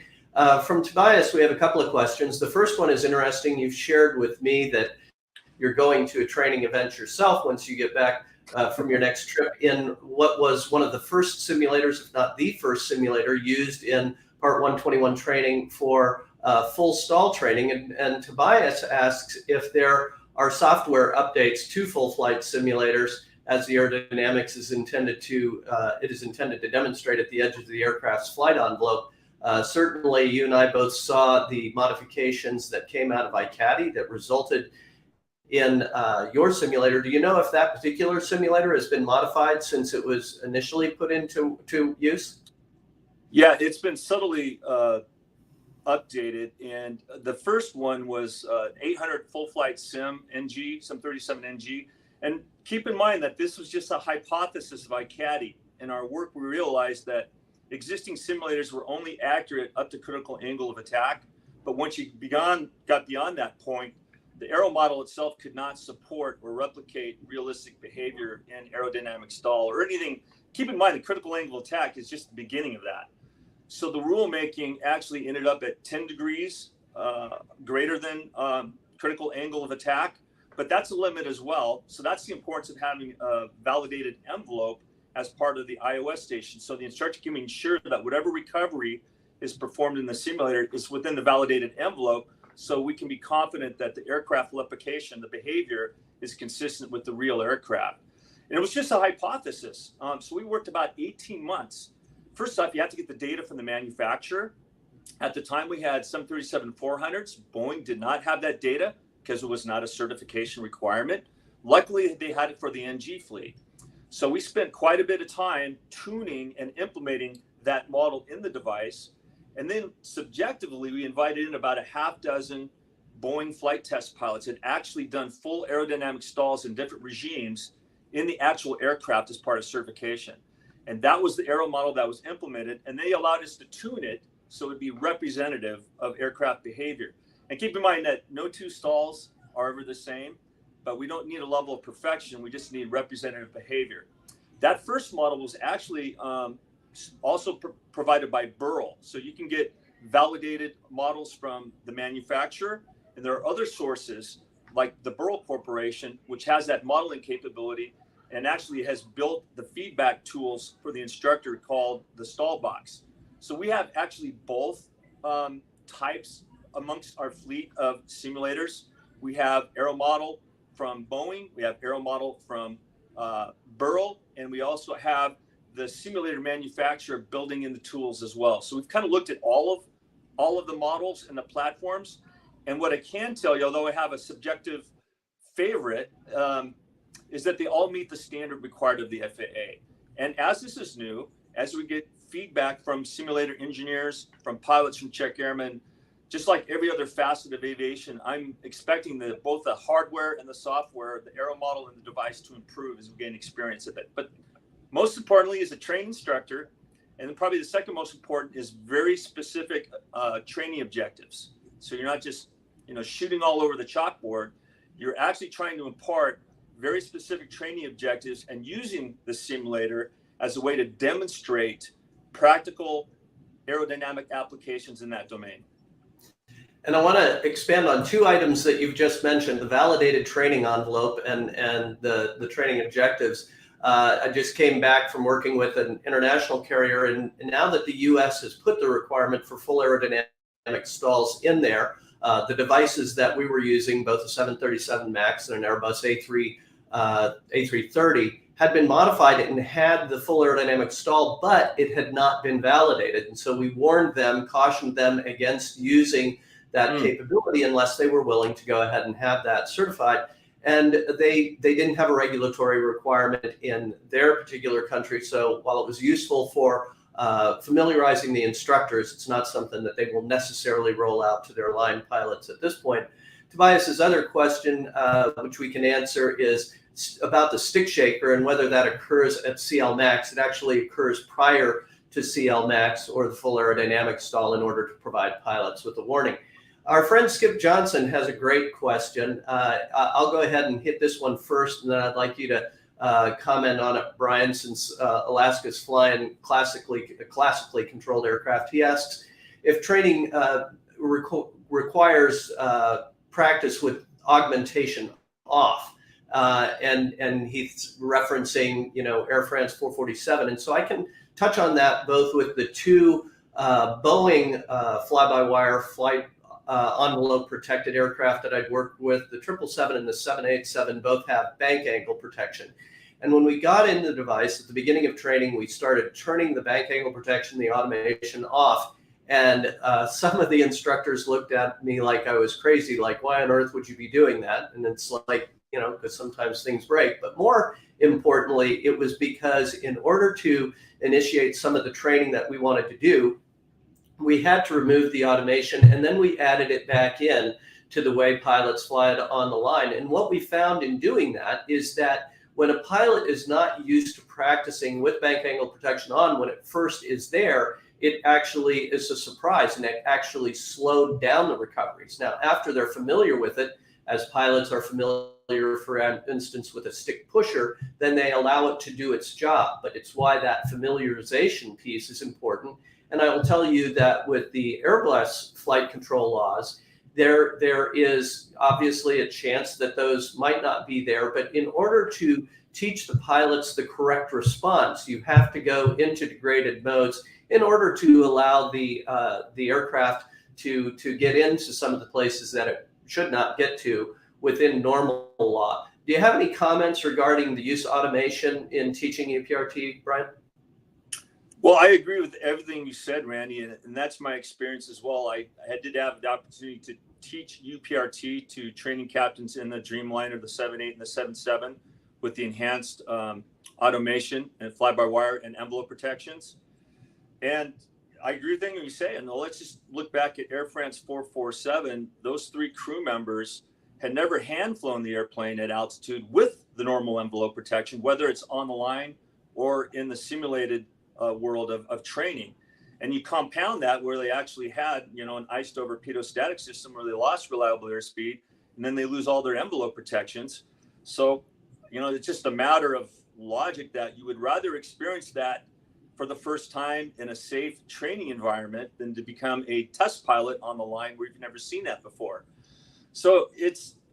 From Tobias, we have a couple of questions. The first one is interesting. You've shared with me that you're going to a training event yourself once you get back from your next trip in what was one of the first simulators, if not the first simulator used in Part 121 training for full stall training. And Tobias asks if there are software updates to full flight simulators as the aerodynamics is intended to demonstrate at the edge of the aircraft's flight envelope. Certainly, you and I both saw the modifications that came out of iCaddy that resulted in your simulator. Do you know if that particular simulator has been modified since it was initially put into use? Yeah, it's been subtly updated. And the first one was 800 full flight sim NG, sim 37 NG. And keep in mind that this was just a hypothesis of iCaddy. In our work, we realized that existing simulators were only accurate up to critical angle of attack. But once you got beyond that point, the aero model itself could not support or replicate realistic behavior in aerodynamic stall or anything. Keep in mind, the critical angle attack is just the beginning of that. So the rulemaking actually ended up at 10 degrees greater than critical angle of attack, but that's a limit as well. So that's the importance of having a validated envelope as part of the iOS station. So the instructor can ensure that whatever recovery is performed in the simulator is within the validated envelope, so we can be confident that the aircraft application, the behavior, is consistent with the real aircraft. And it was just a hypothesis. So we worked about 18 months. First off, you have to get the data from the manufacturer. At the time, we had 737-400s. Boeing did not have that data because it was not a certification requirement. Luckily, they had it for the NG fleet. So we spent quite a bit of time tuning and implementing that model in the device. And then subjectively, we invited in about a half dozen Boeing flight test pilots that actually done full aerodynamic stalls in different regimes in the actual aircraft as part of certification. And that was the aero model that was implemented. And they allowed us to tune it so it would be representative of aircraft behavior. And keep in mind that no two stalls are ever the same, but we don't need a level of perfection. We just need representative behavior. That first model was actually also provided by Burl. So you can get validated models from the manufacturer. And there are other sources like the Burl Corporation, which has that modeling capability and actually has built the feedback tools for the instructor called the stall box. So we have actually both types amongst our fleet of simulators. We have aero model from Boeing, we have aero model from Burl, and we also have the simulator manufacturer building in the tools as well. So we've kind of looked at all of the models and the platforms. And what I can tell you, although I have a subjective favorite, is that they all meet the standard required of the FAA. And as this is new, as we get feedback from simulator engineers, from pilots, from check airmen, just like every other facet of aviation, I'm expecting both the hardware and the software, the aero model and the device to improve as we gain experience of it. But most importantly, as a trained instructor, and then probably the second most important is very specific training objectives. So you're not just shooting all over the chalkboard. You're actually trying to impart very specific training objectives and using the simulator as a way to demonstrate practical aerodynamic applications in that domain. And I want to expand on two items that you've just mentioned, the validated training envelope and the training objectives. I just came back from working with an international carrier, and now that the U.S. has put the requirement for full aerodynamic stalls in there, the devices that we were using, both a 737 MAX and an Airbus A330, had been modified and had the full aerodynamic stall, but it had not been validated. And so we warned them, cautioned them against using that capability unless they were willing to go ahead and have that certified. And they didn't have a regulatory requirement in their particular country. So while it was useful for familiarizing the instructors, it's not something that they will necessarily roll out to their line pilots at this point. Tobias's other question, which we can answer, is about the stick shaker and whether that occurs at CL max. It actually occurs prior to CL max or the full aerodynamic stall in order to provide pilots with a warning. Our friend Skip Johnson has a great question. I'll go ahead and hit this one first, and then I'd like you to comment on it, Bryan, since Alaska's flying classically controlled aircraft. He asks if training requires practice with augmentation off, and he's referencing Air France 447, and so I can touch on that both with the two Boeing fly-by-wire flight envelope protected aircraft that I'd worked with. The 777 and the 787 both have bank angle protection. And when we got in the device at the beginning of training, we started turning the bank angle protection, the automation off. And some of the instructors looked at me like I was crazy, like, why on earth would you be doing that? And it's like, because sometimes things break. But more importantly, it was because in order to initiate some of the training that we wanted to do, we had to remove the automation, and then we added it back in to the way pilots fly it on the line. And what we found in doing that is that when a pilot is not used to practicing with bank angle protection on, when it first is there, it actually is a surprise, and it actually slowed down the recoveries. Now, after they're familiar with it, as pilots are familiar, for instance, with a stick pusher, then they allow it to do its job. But it's why that familiarization piece is important. And I will tell you that with the Airbus flight control laws, there is obviously a chance that those might not be there. But in order to teach the pilots the correct response, you have to go into degraded modes in order to allow the aircraft to get into some of the places that it should not get to within normal law. Do you have any comments regarding the use of automation in teaching UPRT, Bryan? Well, I agree with everything you said, Randy, and that's my experience as well. I did have the opportunity to teach UPRT to training captains in the Dreamliner, the 7.8 and the 7.7 with the enhanced automation and fly-by-wire and envelope protections. And I agree with everything you say. And let's just look back at Air France 447. Those 3 crew members had never hand flown the airplane at altitude with the normal envelope protection, whether it's on the line or in the simulated world of training. And you compound that where they actually had, an iced over pedostatic system where they lost reliable airspeed, and then they lose all their envelope protections. So, it's just a matter of logic that you would rather experience that for the first time in a safe training environment than to become a test pilot on the line where you've never seen that before. So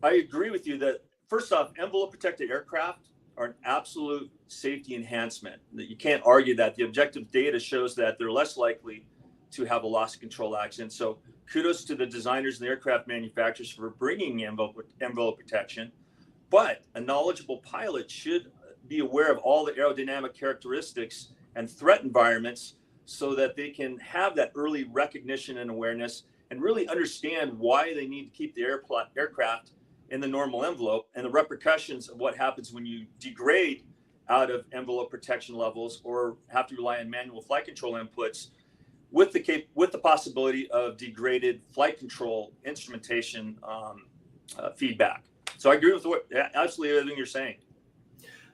I agree with you that, first off, envelope protected aircraft are an absolute safety enhancement. That you can't argue that. The objective data shows that they're less likely to have a loss of control accident. So kudos to the designers and the aircraft manufacturers for bringing envelope protection. But a knowledgeable pilot should be aware of all the aerodynamic characteristics and threat environments so that they can have that early recognition and awareness and really understand why they need to keep the aircraft in the normal envelope and the repercussions of what happens when you degrade out of envelope protection levels or have to rely on manual flight control inputs with the possibility of degraded flight control instrumentation feedback. So I agree with absolutely everything you're saying.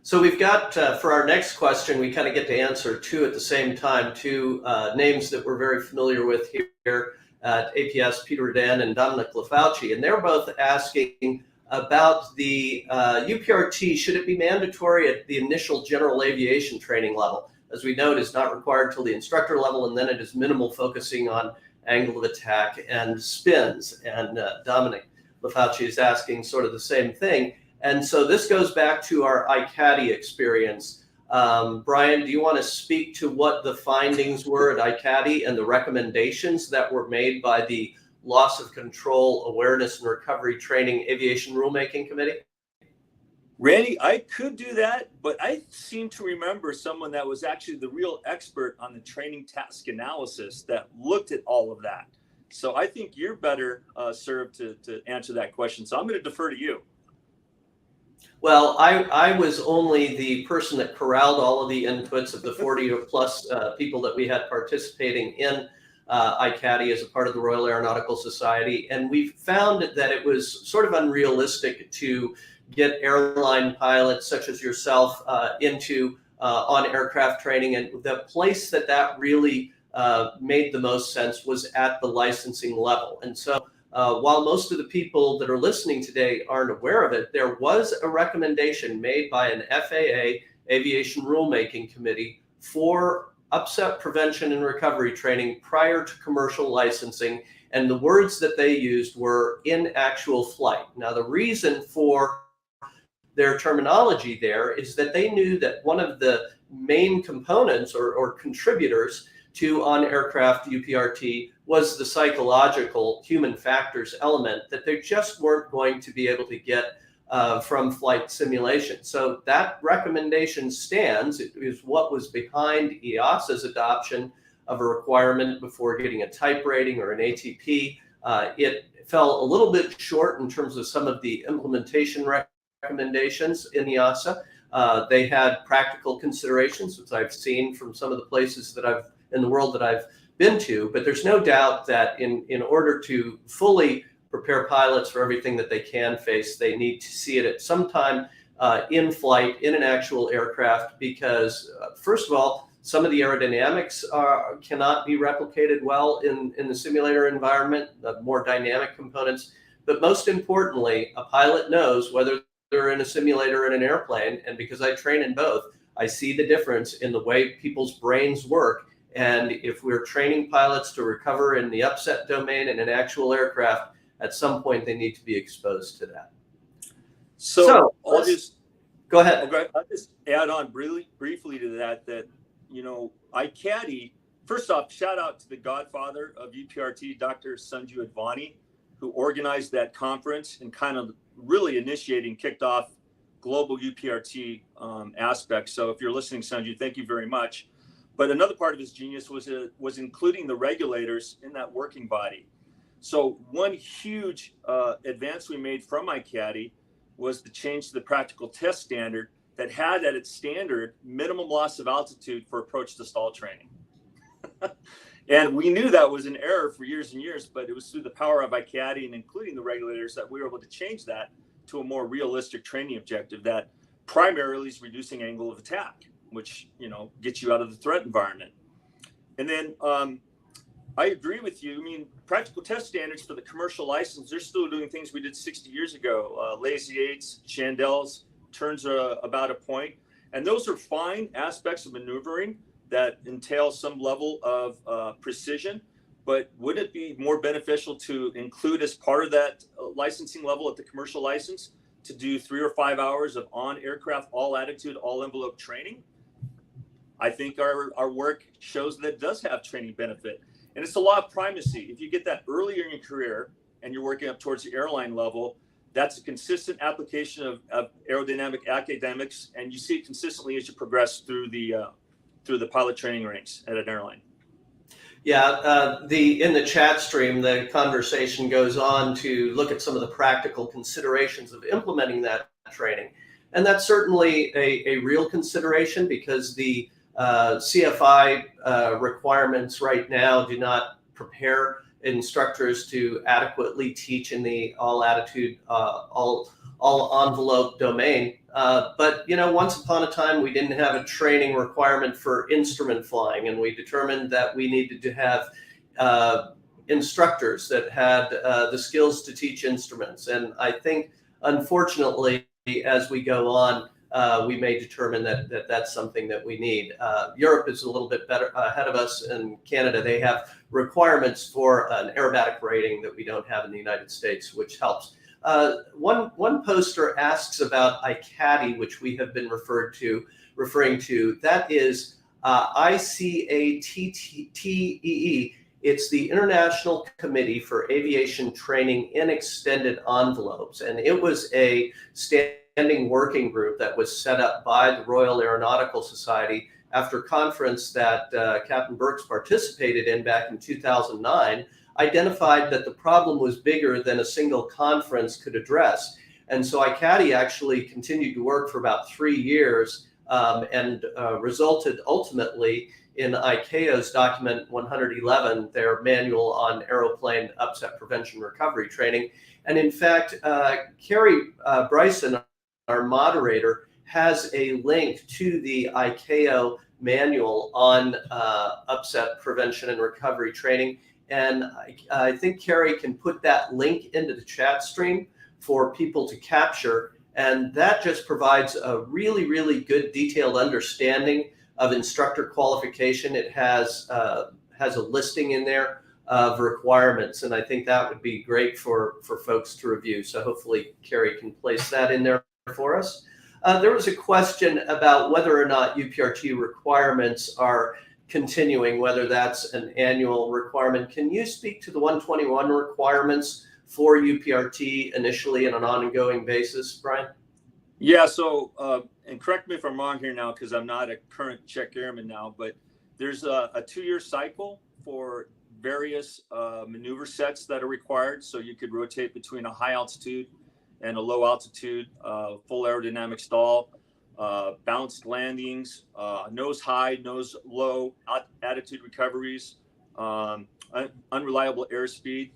So we've got, for our next question, we kind of get to answer 2 at the same time, 2 names that we're very familiar with here at APS, Peter Redan and Dominic LaFauci, and they're both asking about the UPRT. Should it be mandatory at the initial general aviation training level? As we know, it is not required till the instructor level, and then it is minimal focusing on angle of attack and spins. And Dominic LaFauci is asking sort of the same thing. And so this goes back to our ICATI experience. Bryan, do you want to speak to what the findings were at ICATI and the recommendations that were made by the Loss of Control Awareness and Recovery Training Aviation Rulemaking Committee? Randy, I could do that, but I seem to remember someone that was actually the real expert on the training task analysis that looked at all of that. So I think you're better served to answer that question. So I'm going to defer to you. Well, I was only the person that corralled all of the inputs of the 40 or plus people that we had participating in ICATI as a part of the Royal Aeronautical Society. And we found that it was sort of unrealistic to get airline pilots such as yourself into on aircraft training. And the place that really made the most sense was at the licensing level. And so while most of the people that are listening today aren't aware of it, there was a recommendation made by an FAA Aviation Rulemaking Committee for upset prevention and recovery training prior to commercial licensing. And the words that they used were in actual flight. Now, the reason for their terminology there is that they knew that one of the main components or contributors to on-aircraft UPRT was the psychological human factors element that they just weren't going to be able to get from flight simulation. So that recommendation stands. It is what was behind EASA's adoption of a requirement before getting a type rating or an ATP. It fell a little bit short in terms of some of the implementation recommendations in EASA. They had practical considerations, which I've seen from some of the places that I've in the world that I've been to, but there's no doubt that in order to fully prepare pilots for everything that they can face, they need to see it at some time in flight in an actual aircraft because, first of all, some of the aerodynamics cannot be replicated well in the simulator environment, the more dynamic components. But most importantly, a pilot knows whether they're in a simulator or in an airplane. And because I train in both, I see the difference in the way people's brains work. And if we're training pilots to recover in the upset domain in an actual aircraft, at some point they need to be exposed to that. So I'll just go ahead. Okay, I'll just add on briefly to that, ICATI, first off, shout out to the godfather of UPRT, Dr. Sanju Advani, who organized that conference and kind of really kicked off global UPRT aspects. So if you're listening, Sanju, thank you very much. But another part of his genius was including the regulators in that working body. So one huge advance we made from ICATI was the change to the practical test standard that had at its standard minimum loss of altitude for approach to stall training. And we knew that was an error for years and years, but it was through the power of ICATI and including the regulators that we were able to change that to a more realistic training objective that primarily is reducing angle of attack, which, gets you out of the threat environment. And then I agree with you. I mean, practical test standards for the commercial license, they're still doing things we did 60 years ago. Lazy eights, chandelles, turns about a point. And those are fine aspects of maneuvering that entail some level of precision. But would it be more beneficial to include as part of that licensing level at the commercial license to do 3 or 5 hours of on-aircraft, all-attitude, all-envelope training? I think our work shows that it does have training benefit. And it's a law of primacy. If you get that earlier in your career and you're working up towards the airline level, that's a consistent application of aerodynamic academics, and you see it consistently as you progress through the pilot training ranks at an airline. Yeah, in the chat stream, the conversation goes on to look at some of the practical considerations of implementing that training. And that's certainly a real consideration because the CFI requirements right now do not prepare instructors to adequately teach in the all-attitude, all-envelope domain. But, once upon a time, we didn't have a training requirement for instrument flying, and we determined that we needed to have instructors that had the skills to teach instruments. And I think, unfortunately, as we go on, we may determine that that's something that we need. Europe is a little bit better ahead of us, and Canada, they have requirements for an aerobatic rating that we don't have in the United States, which helps. One poster asks about ICATI, which we have been referring to. That is ICATTEE. It's the International Committee for Aviation Training in Extended Envelopes, and it was a standing working group that was set up by the Royal Aeronautical Society after a conference that Captain Burks participated in back in 2009, identified that the problem was bigger than a single conference could address. And so ICATI actually continued to work for about 3 years and resulted ultimately in ICAO's document 111, their manual on aeroplane upset prevention recovery training. And in fact, Carrie Bryson, our moderator, has a link to the ICAO manual on upset prevention and recovery training. And I think Carrie can put that link into the chat stream for people to capture. And that just provides a really, really good detailed understanding of instructor qualification. It has a listing in there of requirements. And I think that would be great for folks to review. So hopefully Carrie can place that in there for us. There was a question about whether or not UPRT requirements are continuing, whether that's an annual requirement. Can you speak to the 121 requirements for UPRT initially on an ongoing basis, Bryan? Yeah, so, and correct me if I'm wrong here now, because I'm not a current check airman now, but there's a 2-year cycle for various maneuver sets that are required. So you could rotate between a high altitude and a low altitude, full aerodynamic stall, balanced landings, nose high, nose low, attitude recoveries, unreliable airspeed.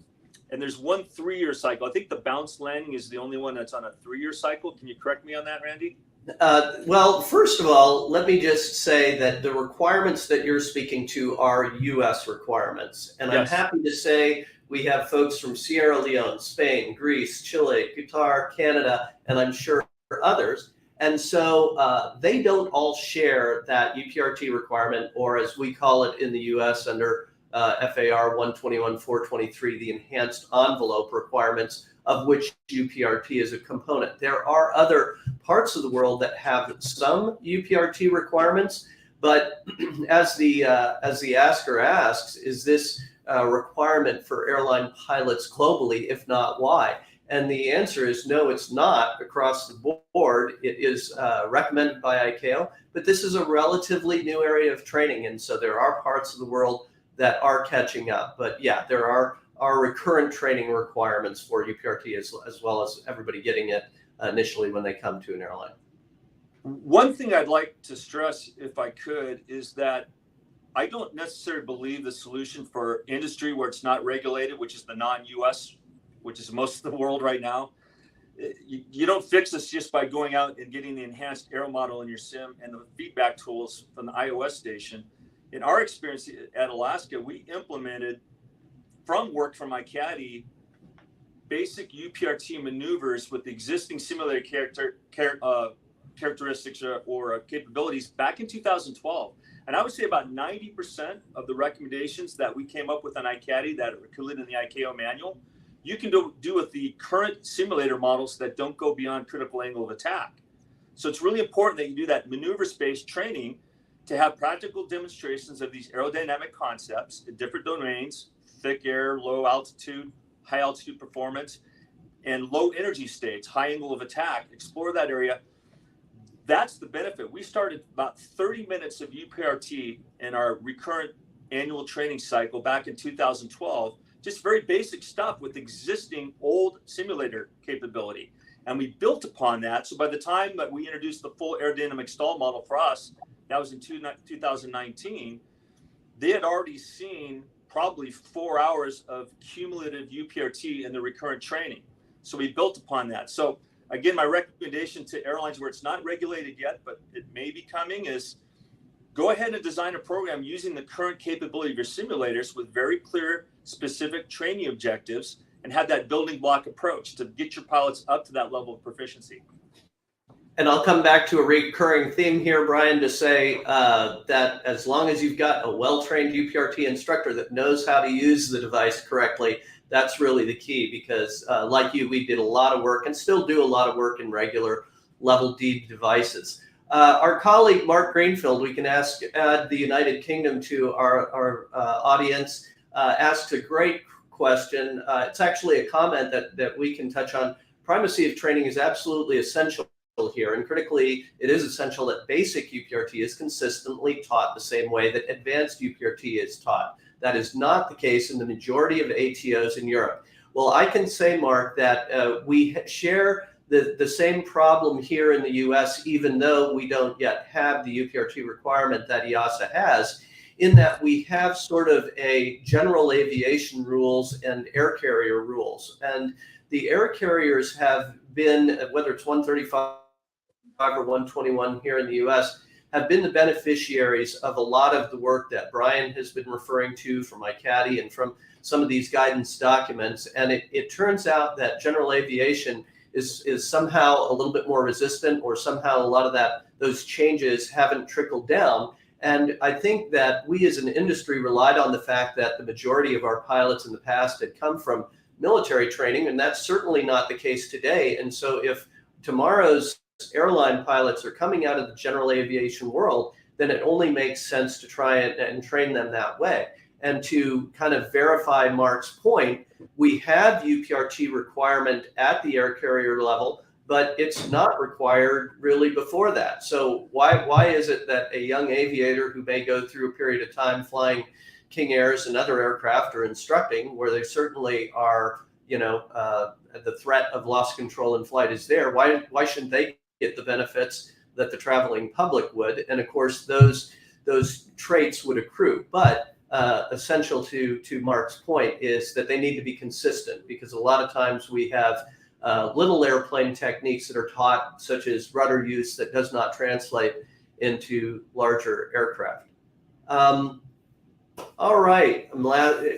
and there's one 3-year cycle. I think the bounce landing is the only one that's on a 3-year cycle. Can you correct me on that, Randy? Well, first of all, let me just say that the requirements that you're speaking to are U.S. requirements. And I'm happy to say we have folks from Sierra Leone, Spain, Greece, Chile, Qatar, Canada, and I'm sure others. And so they don't all share that UPRT requirement, or as we call it in the U.S. under FAR 121-423, the enhanced envelope requirements, of which UPRT is a component. There are other parts of the world that have some UPRT requirements, but as the asker asks, is this a requirement for airline pilots globally? If not, why? And the answer is no, it's not across the board. It is recommended by ICAO, but this is a relatively new area of training, and so there are parts of the world that are catching up. But yeah, there are recurrent training requirements for UPRT as well as everybody getting it initially when they come to an airline. One thing I'd like to stress, if I could, is that I don't necessarily believe the solution for industry where it's not regulated, which is the non-US, which is most of the world right now. You don't fix this just by going out and getting the enhanced aero model in your sim and the feedback tools from the iOS station. In our experience at Alaska, we implemented work from my caddy basic UPRT maneuvers with existing simulated characteristics or capabilities back in 2012. And I would say about 90% of the recommendations that we came up with on iCaddy that are included in the ICAO manual, you can do with the current simulator models that don't go beyond critical angle of attack. So it's really important that you do that maneuver space training to have practical demonstrations of these aerodynamic concepts in different domains: thick air, low altitude, high altitude performance, and low energy states, high angle of attack. Explore that area. That's the benefit. We started about 30 minutes of UPRT in our recurrent annual training cycle back in 2012, just very basic stuff with existing old simulator capability. And we built upon that. So by the time that we introduced the full aerodynamic stall model for us, that was in 2019, they had already seen probably 4 hours of cumulative UPRT in the recurrent training. So we built upon that. So again, my recommendation to airlines where it's not regulated yet, but it may be coming, is go ahead and design a program using the current capability of your simulators with very clear, specific training objectives, and have that building block approach to get your pilots up to that level of proficiency. And I'll come back to a recurring theme here, Brian, to say that as long as you've got a well-trained UPRT instructor that knows how to use the device correctly, that's really the key, because like you, we did a lot of work and still do a lot of work in regular level D devices. Our colleague, Mark Greenfield, we can add the United Kingdom to our audience, asks a great question. It's actually a comment that we can touch on. Primacy of training is absolutely essential here, and critically, it is essential that basic UPRT is consistently taught the same way that advanced UPRT is taught. That is not the case in the majority of ATOs in Europe. Well, I can say, Mark, that we share the same problem here in the US, even though we don't yet have the UPRT requirement that EASA has, in that we have sort of a general aviation rules and air carrier rules. And the air carriers have been, whether it's 135 or 121 here in the US, have been the beneficiaries of a lot of the work that Brian has been referring to from iCaddy and from some of these guidance documents. And it turns out that general aviation is somehow a little bit more resistant, or somehow a lot of those changes haven't trickled down. And I think that we as an industry relied on the fact that the majority of our pilots in the past had come from military training, and that's certainly not the case today. And so if tomorrow's airline pilots are coming out of the general aviation world, then it only makes sense to try and train them that way. And to kind of verify Mark's point, we have UPRT requirement at the air carrier level, but it's not required really before that. So why is it that a young aviator who may go through a period of time flying King Airs and other aircraft or instructing, where they certainly are, the threat of loss control in flight is there, why shouldn't they get the benefits that the traveling public would? And of course, those traits would accrue. But essential to Mark's point is that they need to be consistent, because a lot of times we have little airplane techniques that are taught, such as rudder use, that does not translate into larger aircraft. All right, I'm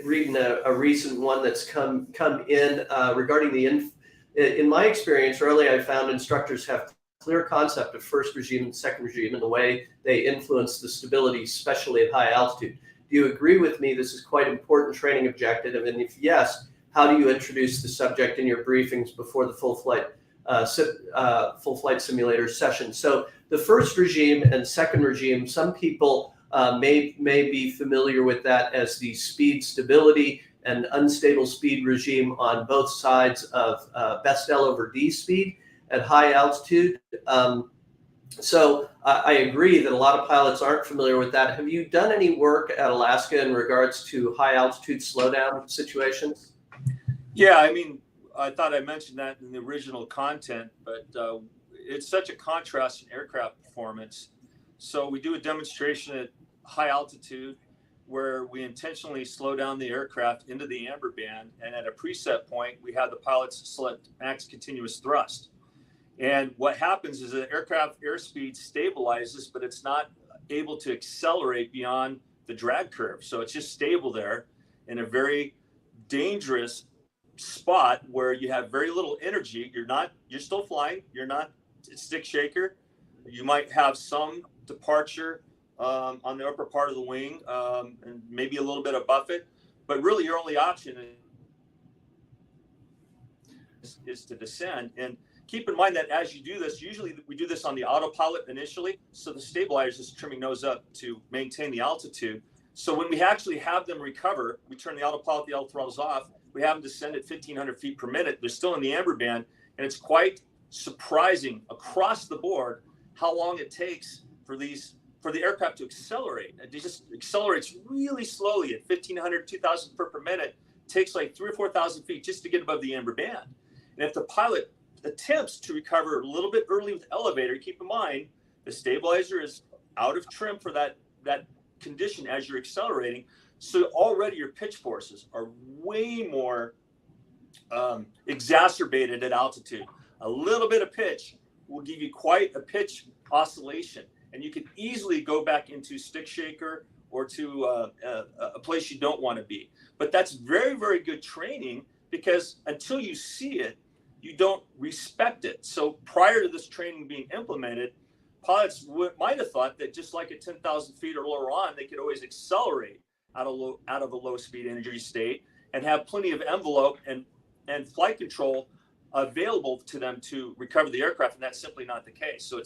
reading a recent one that's come in regarding in my experience, early I found instructors have clear concept of first regime and second regime and the way they influence the stability, especially at high altitude. Do you agree with me this is quite important training objective? And if yes, how do you introduce the subject in your briefings before the full flight simulator session? So the first regime and second regime, some people may be familiar with that as the speed stability and unstable speed regime on both sides of best L over D speed at high altitude. So I agree that a lot of pilots aren't familiar with that. Have you done any work at Alaska in regards to high altitude slowdown situations? Yeah, I mean, I thought I mentioned that in the original content, but it's such a contrast in aircraft performance. So we do a demonstration at high altitude where we intentionally slow down the aircraft into the amber band, and at a preset point, we have the pilots select max continuous thrust. And what happens is the aircraft airspeed stabilizes, but it's not able to accelerate beyond the drag curve. So it's just stable there in a very dangerous spot where you have very little energy. You're still flying. You're not a stick shaker. You might have some departure on the upper part of the wing and maybe a little bit of buffet, but really your only option is to descend. And keep in mind that as you do this, usually we do this on the autopilot initially, so the stabilizer is trimming nose up to maintain the altitude. So when we actually have them recover, we turn the autopilot, the throttles off, we have them descend at 1,500 feet per minute. They're still in the amber band, and it's quite surprising across the board how long it takes for the aircraft to accelerate. It just accelerates really slowly at 1,500, 2,000 feet per minute. It takes like 3,000 or 4,000 feet just to get above the amber band. And if the pilot attempts to recover a little bit early with the elevator, keep in mind the stabilizer is out of trim for that condition as you're accelerating. So already your pitch forces are way more exacerbated at altitude. A little bit of pitch will give you quite a pitch oscillation, and you can easily go back into stick shaker or to a place you don't want to be. But that's very, very good training, because until you see it, you don't respect it. So prior to this training being implemented, pilots might have thought that just like at 10,000 feet or lower on, they could always accelerate out of a low speed energy state and have plenty of envelope and flight control available to them to recover the aircraft, and that's simply not the case. So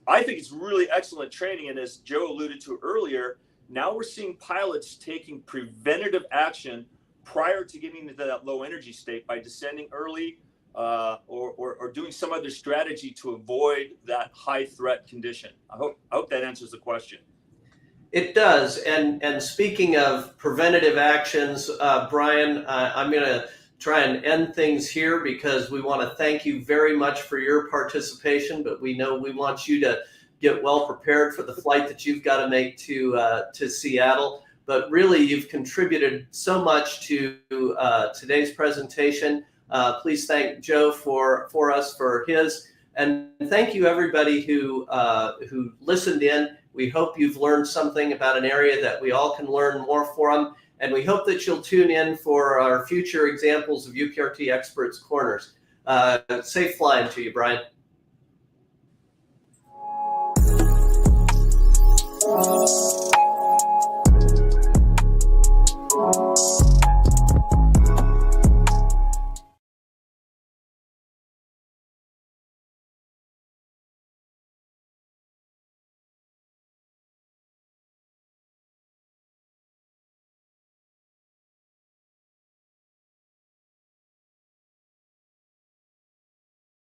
I think it's really excellent training, and as Joe alluded to earlier, now we're seeing pilots taking preventative action prior to getting into that low energy state by descending early or doing some other strategy to avoid that high threat condition. I hope that answers the question. It does. And speaking of preventative actions, Bryan, I'm going to try and end things here, because we want to thank you very much for your participation, but we know we want you to get well prepared for the flight that you've got to make to Seattle. But really, you've contributed so much to today's presentation. Please thank Joe for us for his, and thank you everybody who listened in. We hope you've learned something about an area that we all can learn more from, and we hope that you'll tune in for our future examples of UPRT Experts Corners. Safe flying to you, Bryan.